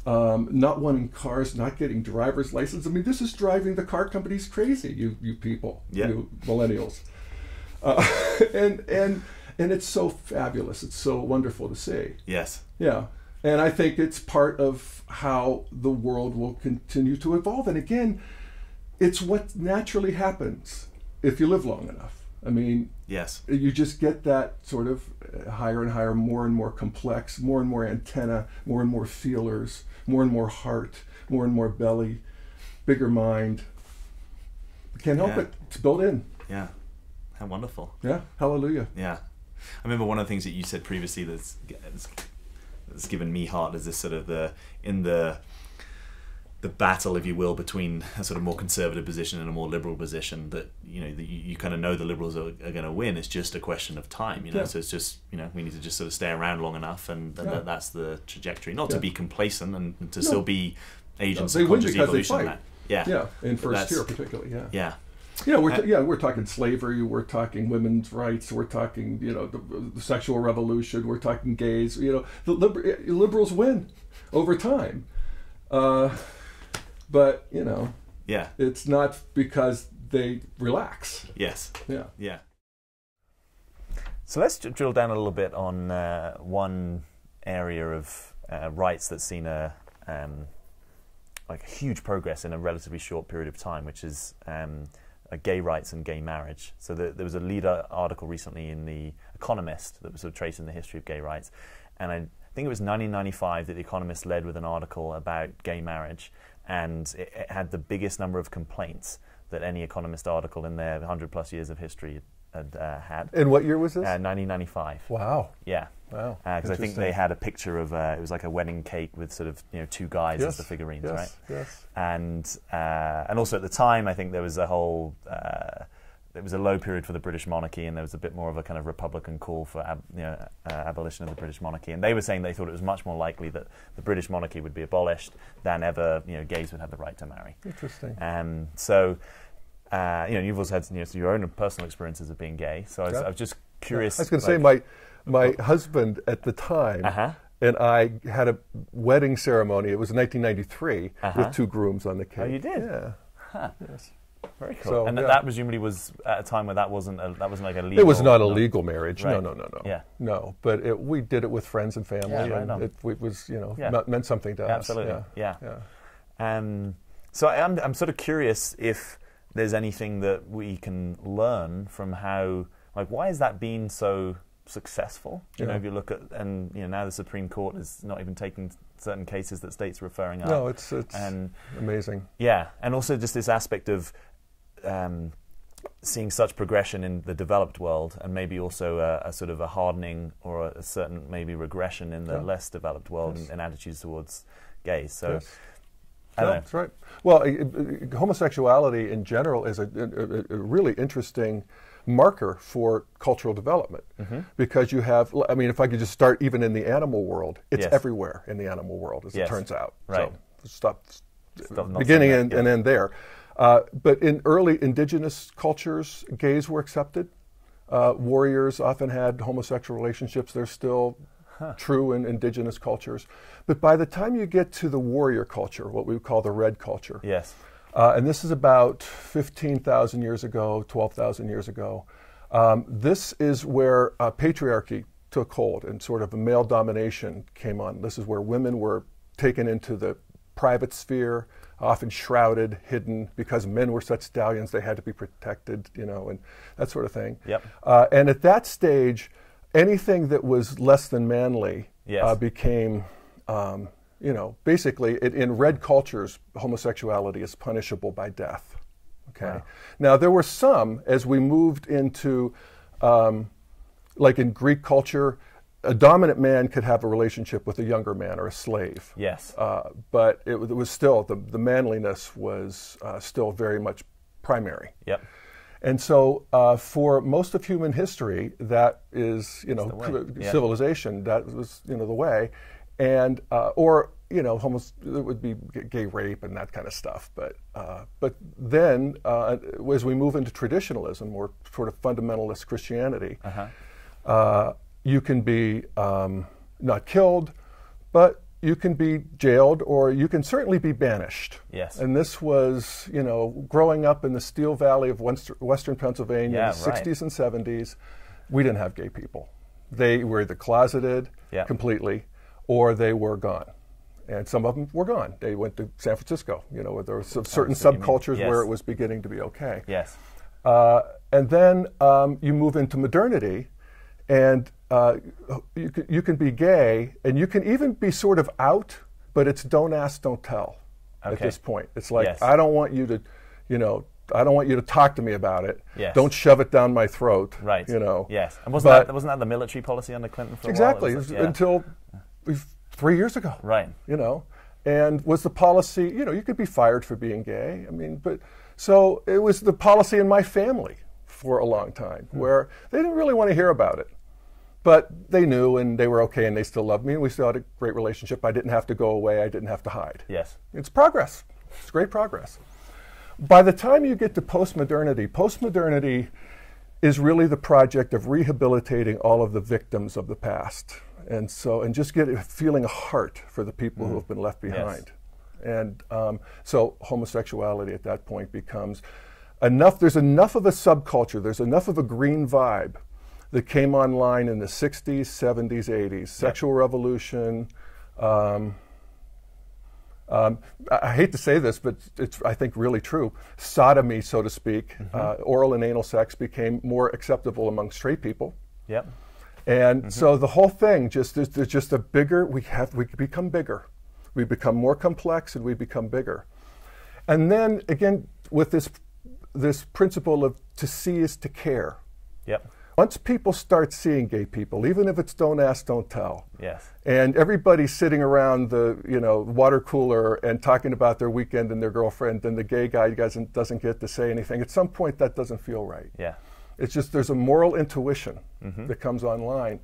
[SPEAKER 2] Not wanting cars, not getting driver's license. I mean, this is driving the car companies crazy. You people, you millennials, and it's so fabulous. It's so wonderful to see. Yeah. And I think it's part of how the world will continue to evolve. And again, it's what naturally happens if you live long enough. I mean, you just get that sort of higher and higher, more and more complex, more and more antenna, more and more feelers, more and more heart, more and more belly, bigger mind. You can't help it. It's built in.
[SPEAKER 1] Yeah. How wonderful.
[SPEAKER 2] Yeah. Hallelujah.
[SPEAKER 1] Yeah. I remember one of the things that you said previously that's given me heart is this sort of the battle, if you will, between a sort of more conservative position and a more liberal position, that, you know, you kind of know the liberals are going to win. It's just a question of time, you know. So it's just, you know, we need to just sort of stay around long enough, and that's the trajectory. Not to be complacent and to still be agents of conscious evolution.
[SPEAKER 2] In first tier particularly.
[SPEAKER 1] Yeah,
[SPEAKER 2] we're talking slavery, we're talking women's rights, we're talking, you know, the sexual revolution, we're talking gays. You know, the liberals win over time, but you know, it's not because they relax.
[SPEAKER 1] So let's drill down a little bit on one area of rights that's seen like huge progress in a relatively short period of time, which is gay rights and gay marriage. So there was a lead article recently in The Economist that was sort of tracing the history of gay rights, and I think it was 1995 that The Economist led with an article about gay marriage, and it had the biggest number of complaints that any Economist article in their 100+ years of history had.
[SPEAKER 2] And what year was this?
[SPEAKER 1] 1995.
[SPEAKER 2] Wow.
[SPEAKER 1] Yeah.
[SPEAKER 2] Wow.
[SPEAKER 1] Because I think they had a picture of it was like a wedding cake with sort of, you know, two guys as the figurines, right? And also at the time, I think there was a whole it was a low period for the British monarchy, and there was a bit more of a kind of Republican call for abolition of the British monarchy. And they were saying they thought it was much more likely that the British monarchy would be abolished than ever, you know, gays would have the right to marry.
[SPEAKER 2] Interesting.
[SPEAKER 1] So. You know, you've also had, you know, your own personal experiences of being gay. So I was just curious.
[SPEAKER 2] I was going to say my husband at the time and I had a wedding ceremony. It was 1993 with two grooms on the cake.
[SPEAKER 1] Oh, you did?
[SPEAKER 2] Yeah.
[SPEAKER 1] Yes. Very cool. So, and that presumably was at a time where that wasn't like a legal.
[SPEAKER 2] It was not a legal marriage.
[SPEAKER 1] Right.
[SPEAKER 2] No.
[SPEAKER 1] Yeah.
[SPEAKER 2] No, but we did it with friends and family, and it was, you know, meant something to us.
[SPEAKER 1] Absolutely. Yeah. So I'm sort of curious if there's anything that we can learn from how, like, why has that been so successful? You know, if you look at, and you know, now the Supreme Court is not even taking certain cases that states are referring up.
[SPEAKER 2] No, it's amazing.
[SPEAKER 1] Yeah, and also just this aspect of seeing such progression in the developed world, and maybe also a sort of a hardening or a certain maybe regression in the less developed world in attitudes towards gays. So.
[SPEAKER 2] That's right. Well, homosexuality in general is a really interesting marker for cultural development, because you have, I mean, if I could just start even in the animal world, it's everywhere in the animal world, as it turns out.
[SPEAKER 1] Right.
[SPEAKER 2] So stop beginning and end there. But in early indigenous cultures, gays were accepted. Warriors often had homosexual relationships. They're still true in indigenous cultures. But by the time you get to the warrior culture, what we would call the red culture, and this is about 15,000 years ago, 12,000 years ago, this is where patriarchy took hold and sort of a male domination came on. This is where women were taken into the private sphere, often shrouded, hidden, because men were such stallions, they had to be protected, you know, and that sort of thing. And at that stage, anything that was less than manly became, you know, basically, in red cultures, homosexuality is punishable by death. Okay. Now, there were some, as we moved into, like in Greek culture, a dominant man could have a relationship with a younger man or a slave. But it was still, the manliness was still very much primary. And so for most of human history, that is, you know, civilization, that was, you know, the way. And, or, you know, it would be gay rape and that kind of stuff. But then, as we move into traditionalism, or sort of fundamentalist Christianity, you can be not killed, but you can be jailed, or you can certainly be banished. And this was, you know, growing up in the Steel Valley of Western Pennsylvania in the 60s and 70s, we didn't have gay people. They were either closeted completely, or they were gone. And some of them were gone. They went to San Francisco, you know, where there were certain subcultures where it was beginning to be okay. And then you move into modernity, and you can be gay, and you can even be sort of out, but it's don't ask, don't tell at this point. It's like, I don't want you to, you know, I don't want you to talk to me about it. Don't shove it down my throat. You know.
[SPEAKER 1] And wasn't that the military policy under Clinton for a while?
[SPEAKER 2] Until 3 years ago. You know, and was the policy, you know, you could be fired for being gay. I mean, but so it was the policy in my family for a long time, where they didn't really want to hear about it. But they knew, and they were okay, and they still loved me, and we still had a great relationship. I didn't have to go away. I didn't have to hide. It's progress. It's great progress. By the time you get to postmodernity is really the project of rehabilitating all of the victims of the past. And so, and just feeling a heart for the people who have been left behind. And so homosexuality at that point becomes there's enough of a subculture, there's enough of a green vibe that came online in the 60s, 70s, 80s. Sexual revolution. I hate to say this, but it's, I think, really true. Sodomy, so to speak, oral and anal sex became more acceptable among straight people. And so the whole thing there's just a bigger, we become bigger. We become more complex, and we become bigger. And then, again, with this principle of to see is to care. Once people start seeing gay people, even if it's don't ask, don't tell, and everybody's sitting around the water cooler and talking about their weekend and their girlfriend, and the gay guy doesn't get to say anything, at some point that doesn't feel right. It's just there's a moral intuition that comes online.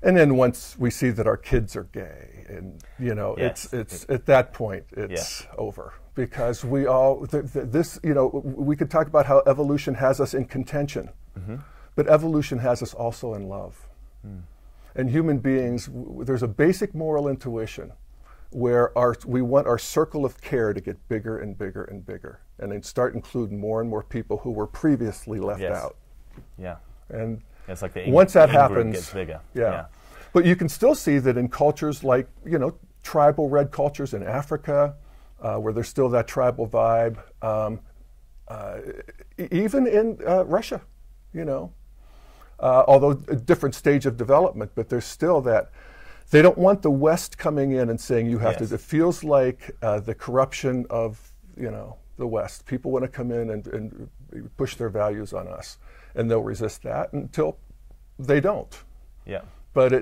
[SPEAKER 2] And then once we see that our kids are gay, and it's at that point it's over, because we all we could talk about how evolution has us in contention, but evolution has us also in love. And human beings, there's a basic moral intuition where we want our circle of care to get bigger and bigger and bigger, and then start including more and more people who were previously left out. And
[SPEAKER 1] it's like the
[SPEAKER 2] once that happens,
[SPEAKER 1] gets bigger.
[SPEAKER 2] But you can still see that in cultures like, tribal red cultures in Africa, where there's still that tribal vibe, even in Russia, although a different stage of development, but there's still that. They don't want the West coming in and saying you have to. It feels like the corruption of, the West. People want to come in and push their values on us, and they'll resist that until they don't. But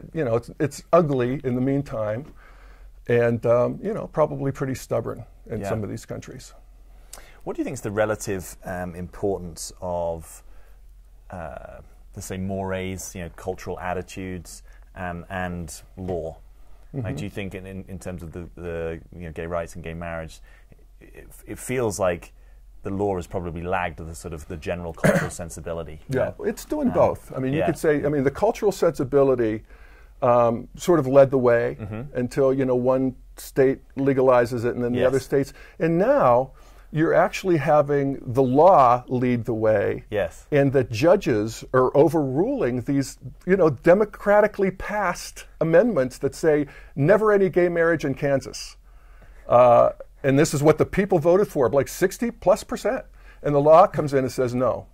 [SPEAKER 2] it's ugly in the meantime. and you know, probably pretty stubborn in some of these countries.
[SPEAKER 1] What do you think is the relative importance of, let's say, mores, you know, cultural attitudes, and law? Like, do you think, in terms of the you know, gay rights and gay marriage, it feels like the law has probably lagged the sort of the general cultural sensibility?
[SPEAKER 2] Yeah, it's doing both. I mean, you could say, I mean, the cultural sensibility sort of led the way until, you know, one state legalizes it and then the other states. And now you're actually having the law lead the way.
[SPEAKER 1] Yes.
[SPEAKER 2] And the judges are overruling these, you know, democratically passed amendments that say never any gay marriage in Kansas. And this is what the people voted for, like 60+%. And the law comes in and says, no,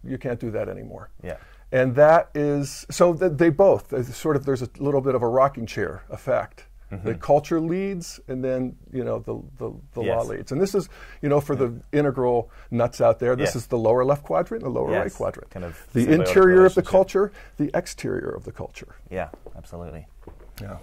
[SPEAKER 2] you can't do that anymore.
[SPEAKER 1] Yeah.
[SPEAKER 2] And that is, so that they both, sort of, there's a little bit of a rocking chair effect. The culture leads, and then, you know, the law leads. And this is, you know, for the integral nuts out there, this is the lower left quadrant and the lower right quadrant. Kind of the interior of the culture, the exterior of the culture.
[SPEAKER 1] Yeah, absolutely.
[SPEAKER 2] Yeah.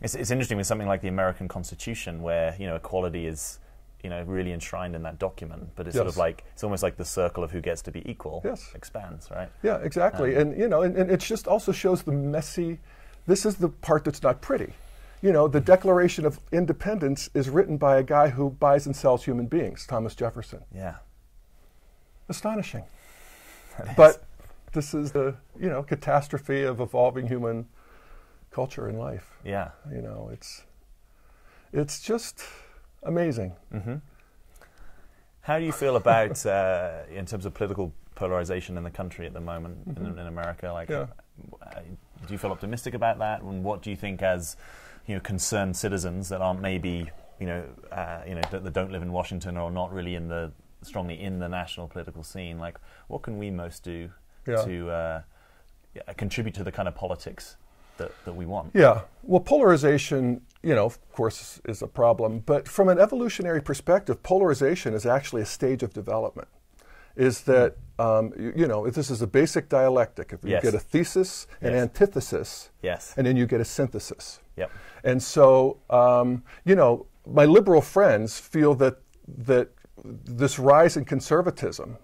[SPEAKER 1] It's interesting with something like the American Constitution, where, you know, equality is, you know, really enshrined in that document, but it's sort of like, it's almost like the circle of who gets to be equal expands, right?
[SPEAKER 2] Yeah, exactly. And, you know, and it just also shows the messy, this is the part that's not pretty. You know, the Declaration of Independence is written by a guy who buys and sells human beings, Thomas Jefferson.
[SPEAKER 1] Yeah.
[SPEAKER 2] Astonishing. But this is the, you know, catastrophe of evolving human culture and life.
[SPEAKER 1] Yeah.
[SPEAKER 2] You know, it's just amazing.
[SPEAKER 1] How do you feel about, in terms of political polarization in the country at the moment, in America? Like, do you feel optimistic about that? And what do you think, as, you know, concerned citizens that aren't maybe, you know, that don't live in Washington or not really strongly in the national political scene, like, what can we most do to contribute to the kind of politics that we want? Yeah,
[SPEAKER 2] well, polarization, you know, of course, is a problem. But from an evolutionary perspective, polarization is actually a stage of development. Is that, you know, this is a basic dialectic. If you get a thesis, an antithesis, and then you get a synthesis.
[SPEAKER 1] Yep.
[SPEAKER 2] And so, you know, my liberal friends feel that this rise in conservatism,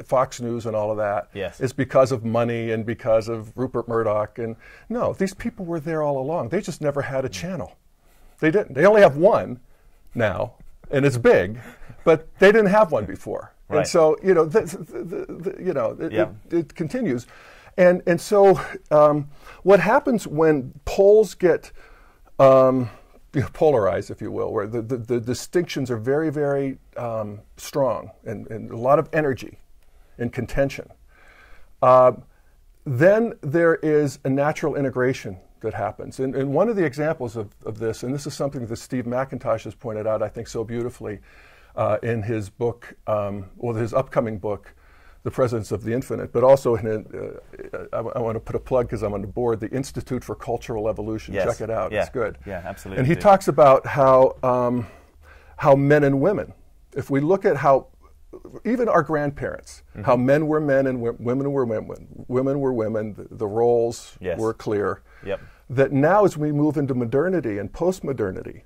[SPEAKER 2] Fox News and all of that, is because of money and because of Rupert Murdoch. And no, these people were there all along. They just never had a channel. They didn't. They only have one now, and it's big, but they didn't have one before. Right. And so, you know, it continues. And so what happens when polls get polarized, if you will, where the distinctions are very, very strong and a lot of energy and contention, then there is a natural integration that happens. And one of the examples of this, and this is something that Steve McIntosh has pointed out, I think, so beautifully in his book, or his upcoming book, The Presence of the Infinite, but also in I want to put a plug because I'm on the board, the Institute for Cultural Evolution. Check it out. It's good.
[SPEAKER 1] Yeah, absolutely.
[SPEAKER 2] And he talks about how men and women, if we look at how even our grandparents, how men were men and women were women, the roles were clear.
[SPEAKER 1] Yep.
[SPEAKER 2] That now as we move into modernity and post-modernity,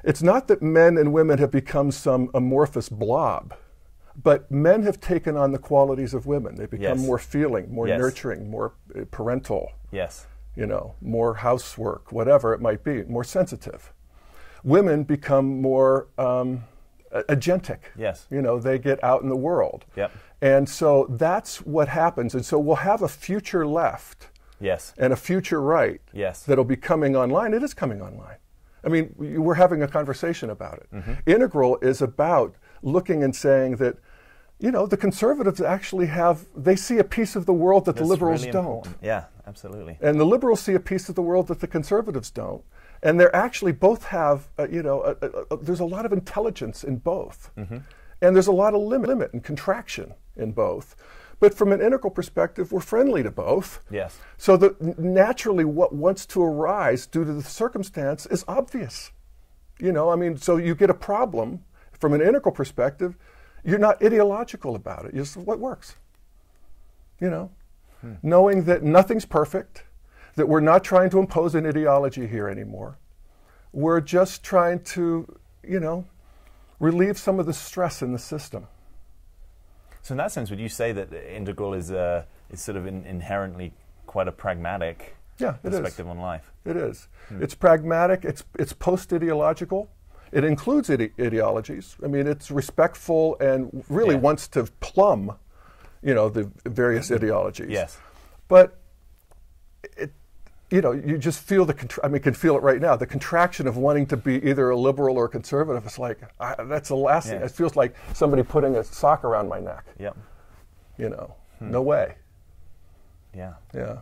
[SPEAKER 2] it's not that men and women have become some amorphous blob, but men have taken on the qualities of women. They become more feeling, more nurturing, more parental, you know, more housework, whatever it might be, more sensitive. Women become more agentic. You know, they get out in the world. And so that's what happens. And so we'll have a future left and a future right that'll be coming online. It is coming online. I mean, we're having a conversation about it. Integral is about looking and saying that, you know, the conservatives actually they see a piece of the world that the liberals really don't.
[SPEAKER 1] Important. Yeah, absolutely.
[SPEAKER 2] And the liberals see a piece of the world that the conservatives don't. And they're actually both have, you know, there's a lot of intelligence in both. And there's a lot of limit and contraction in both. But from an integral perspective, we're friendly to both. So that naturally what wants to arise due to the circumstance is obvious. You know, I mean, so you get a problem from an integral perspective, you're not ideological about it. You just, what works? You know, knowing that nothing's perfect, that we're not trying to impose an ideology here anymore. we're just trying to, relieve some of the stress in the system.
[SPEAKER 1] So in that sense, would you say that Integral is sort of inherently quite a pragmatic perspective on life?
[SPEAKER 2] It is. It's pragmatic. It's post-ideological. It includes ideologies. I mean, it's respectful and really wants to plumb, the various ideologies.
[SPEAKER 1] Yes.
[SPEAKER 2] But you just feel can feel it right now. The contraction of wanting to be either a liberal or a conservative. It's like that's the last thing. It feels like somebody putting a sock around my neck.
[SPEAKER 1] Yep.
[SPEAKER 2] No way.
[SPEAKER 1] Yeah.
[SPEAKER 2] Yeah.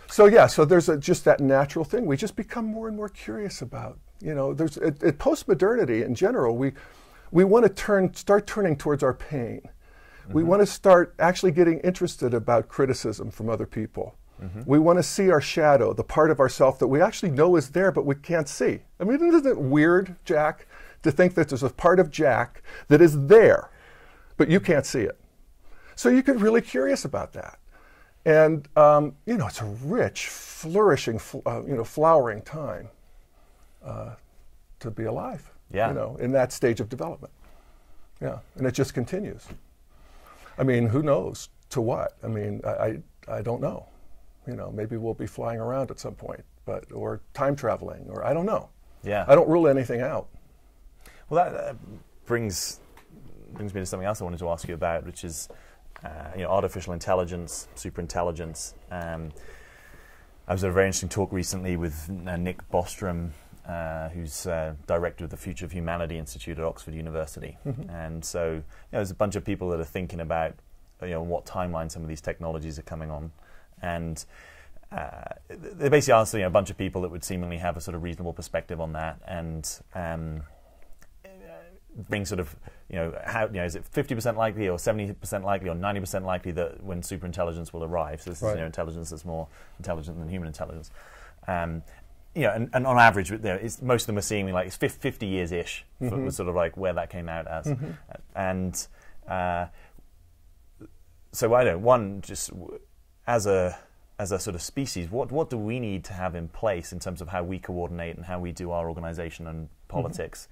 [SPEAKER 2] So there's just that natural thing. We just become more and more curious about. There's at postmodernity in general. We want to start turning towards our pain. Mm-hmm. We want to start actually getting interested about criticism from other people. Mm-hmm. We want to see our shadow, the part of ourself that we actually know is there, but we can't see. I mean, isn't it weird, Jack, to think that there's a part of Jack that is there, but you can't see it? So you get really curious about that. And, it's a rich, flourishing, flowering time to be alive, in that stage of development. Yeah, and it just continues. I mean, who knows to what? I mean, I don't know. Maybe we'll be flying around at some point, or time traveling, or I don't know.
[SPEAKER 1] Yeah.
[SPEAKER 2] I don't rule anything out.
[SPEAKER 1] Well, that brings me to something else I wanted to ask you about, which is, artificial intelligence, superintelligence. I was at a very interesting talk recently with Nick Bostrom, who's director of the Future of Humanity Institute at Oxford University. Mm-hmm. And so there's a bunch of people that are thinking about what timeline some of these technologies are coming on. And they basically asked a bunch of people that would seemingly have a sort of reasonable perspective on that, and bring sort of how is it 50% likely or 70% likely or 90% likely that when superintelligence will arrive? So this is intelligence that's more intelligent than human intelligence. And on average, it's, most of them are seeing like it's 50 years ish. Mm-hmm. Was sort of like where that came out as, mm-hmm. And so I don't one just. As a sort of species, what do we need to have in place in terms of how we coordinate and how we do our organization and politics,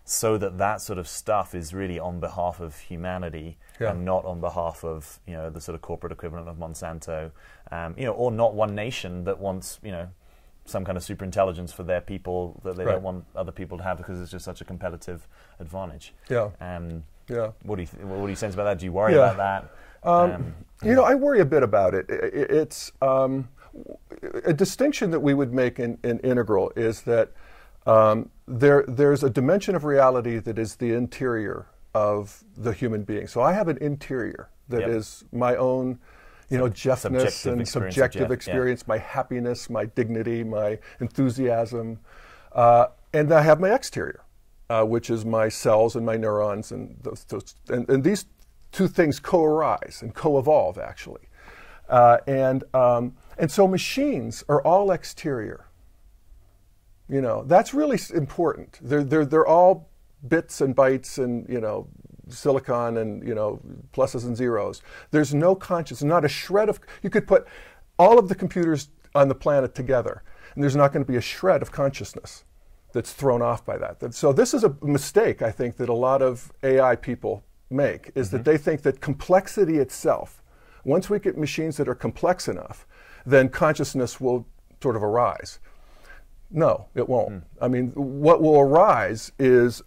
[SPEAKER 1] so that sort of stuff is really on behalf of humanity and not on behalf of the sort of corporate equivalent of Monsanto, or not one nation that wants some kind of superintelligence for their people that they don't want other people to have because it's just such a competitive advantage. Yeah. What do you sense about that? Do you worry about that? I worry a bit about it. It's a distinction that we would make in Integral is that there's a dimension of reality that is the interior of the human being. So I have an interior that is my own, Jeffness and subjective experience, my happiness, my dignity, my enthusiasm, and I have my exterior, which is my cells and my neurons, and and these two things co-arise and co-evolve, actually. And so machines are all exterior. That's really important. They're all bits and bytes and, silicon and, pluses and zeros. There's no conscious, not a shred of, you could put all of the computers on the planet together, and there's not going to be a shred of consciousness that's thrown off by that. So this is a mistake, I think, that a lot of AI people make, is that they think that complexity itself, once we get machines that are complex enough, then consciousness will sort of arise. No, it won't. I mean, what will arise is,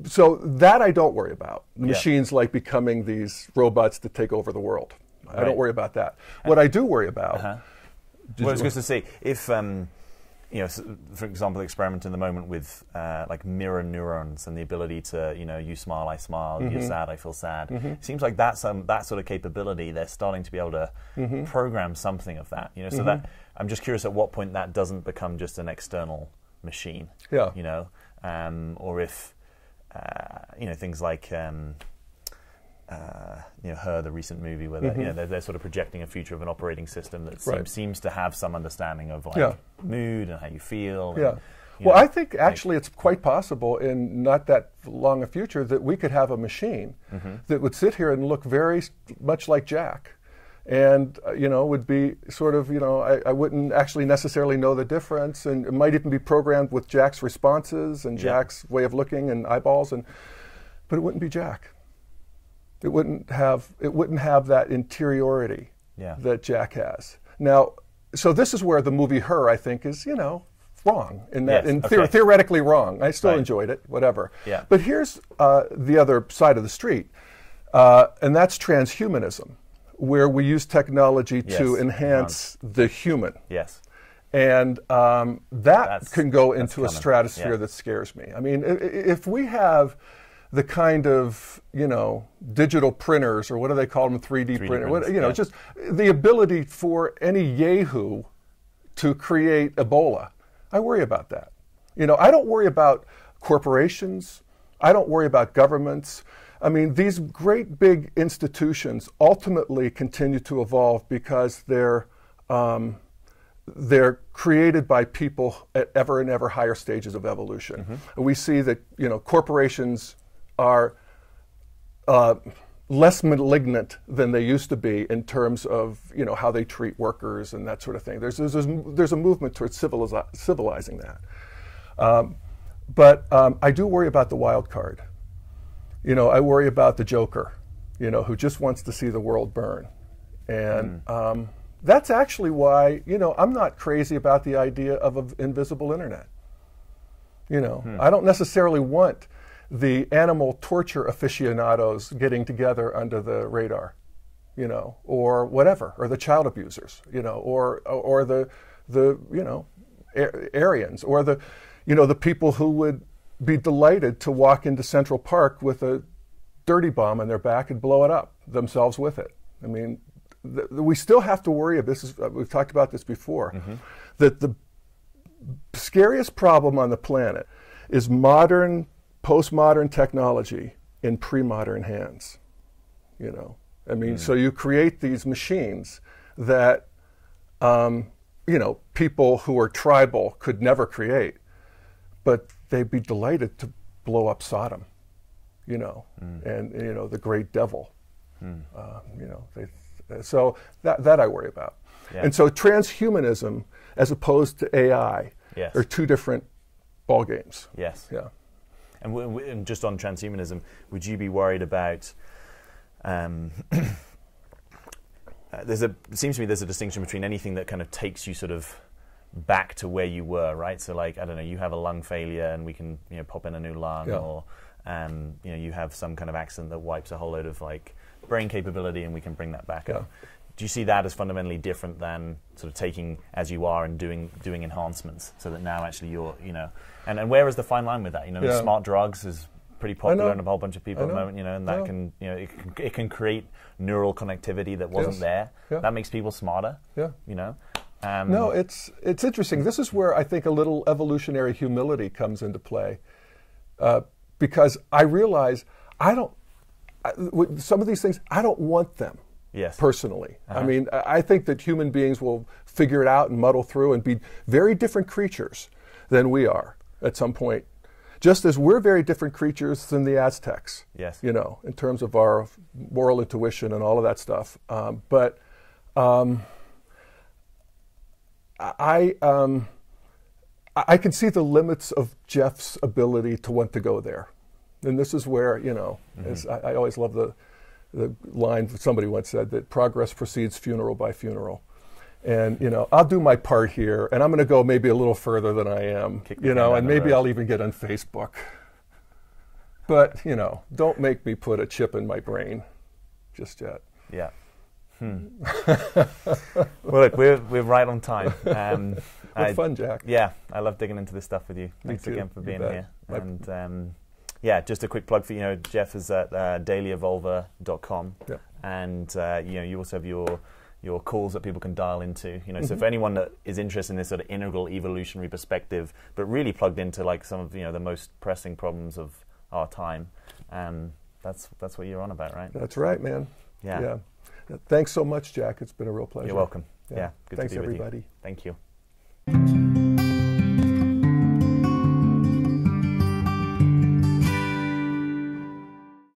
[SPEAKER 1] so that I don't worry about. Machines like becoming these robots that take over the world. I don't worry about that. What I do worry about... Well, I was going to say, if... for example, the experiment in the moment with like mirror neurons and the ability to, you smile, I smile, you're sad, I feel sad. It seems like that sort of capability, they're starting to be able to program something of that. So that I'm just curious at what point that doesn't become just an external machine. Or if things like Her, the recent movie, where they're sort of projecting a future of an operating system that seems to have some understanding of mood and how you feel.
[SPEAKER 2] Well, I think actually it's quite possible in not that long a future that we could have a machine that would sit here and look very much like Jack, and would be sort of, I wouldn't actually necessarily know the difference, and it might even be programmed with Jack's responses and Jack's way of looking and eyeballs, but it wouldn't be Jack. It wouldn't have that interiority that Jack has. Now, so this is where the movie Her, I think, is wrong in that, theoretically wrong. I still enjoyed it, whatever.
[SPEAKER 1] Yeah.
[SPEAKER 2] But here's the other side of the street, and that's transhumanism, where we use technology to enhance the human.
[SPEAKER 1] Yes.
[SPEAKER 2] And that can go into a stratosphere that scares me. I mean, if we have the kind of, digital printers, or what do they call them, 3D printer, just the ability for any yahoo to create Ebola, I worry about that. I don't worry about corporations. I don't worry about governments. I mean, these great big institutions ultimately continue to evolve because they're created by people at ever and ever higher stages of evolution. Mm-hmm. We see that corporations are less malignant than they used to be in terms of how they treat workers and that sort of thing. There's a movement towards civilizing that. But I do worry about the wild card. I worry about the Joker, who just wants to see the world burn. And that's actually why, I'm not crazy about the idea of an invisible internet. I don't necessarily want the animal torture aficionados getting together under the radar, or whatever, or the child abusers, or the Aryans, or the people who would be delighted to walk into Central Park with a dirty bomb on their back and blow it up themselves with it. I mean, we still have to worry. We've talked about this before, that the scariest problem on the planet is postmodern technology in pre-modern hands. I mean, so you create these machines that people who are tribal could never create, but they'd be delighted to blow up Sodom, and the great devil. So that I worry about. Yeah. And so transhumanism, as opposed to AI, are two different ball games.
[SPEAKER 1] Yes.
[SPEAKER 2] Yeah.
[SPEAKER 1] And just on transhumanism, would you be worried about? It seems to me there's a distinction between anything that kind of takes you sort of back to where you were, right? So, like, I don't know, you have a lung failure and we can pop in a new lung, or you have some kind of accident that wipes a whole load of like brain capability and we can bring that back up. Do you see that as fundamentally different than sort of taking as you are and doing enhancements, so that now actually you're and where is the fine line with that? Smart drugs is pretty popular in a whole bunch of people at the moment, and that can it can create neural connectivity that wasn't there. That makes people smarter. No, it's interesting. This is where I think a little evolutionary humility comes into play, because I realize some of these things I don't want them. Yes.
[SPEAKER 2] Personally. I mean, I think that human beings will figure it out and muddle through and be very different creatures than we are at some point. Just as we're very different creatures than the Aztecs. Yes. In terms of our moral intuition and all of that stuff. But I can see the limits of Jeff's ability to want to go there. And this is where, as I always love the line somebody once said, that progress precedes funeral by funeral. And, I'll do my part here, and I'm going to go maybe a little further than I am, and maybe I'll even get on Facebook. But, don't make me put a chip in my brain just yet.
[SPEAKER 1] Yeah. Well, look, we're right on time.
[SPEAKER 2] It's fun, Jack.
[SPEAKER 1] Yeah, I love digging into this stuff with you. Thanks again for being here. And just a quick plug for Jeff is at dailyevolver.com, and you also have your calls that people can dial into. So for anyone that is interested in this sort of integral evolutionary perspective, but really plugged into like some of the most pressing problems of our time, that's what you're on about, right?
[SPEAKER 2] That's right, man.
[SPEAKER 1] Yeah.
[SPEAKER 2] Thanks so much, Jack. It's been a real pleasure.
[SPEAKER 1] You're welcome. Yeah. Good
[SPEAKER 2] Thanks,
[SPEAKER 1] to be with
[SPEAKER 2] everybody.
[SPEAKER 1] you. Thank you.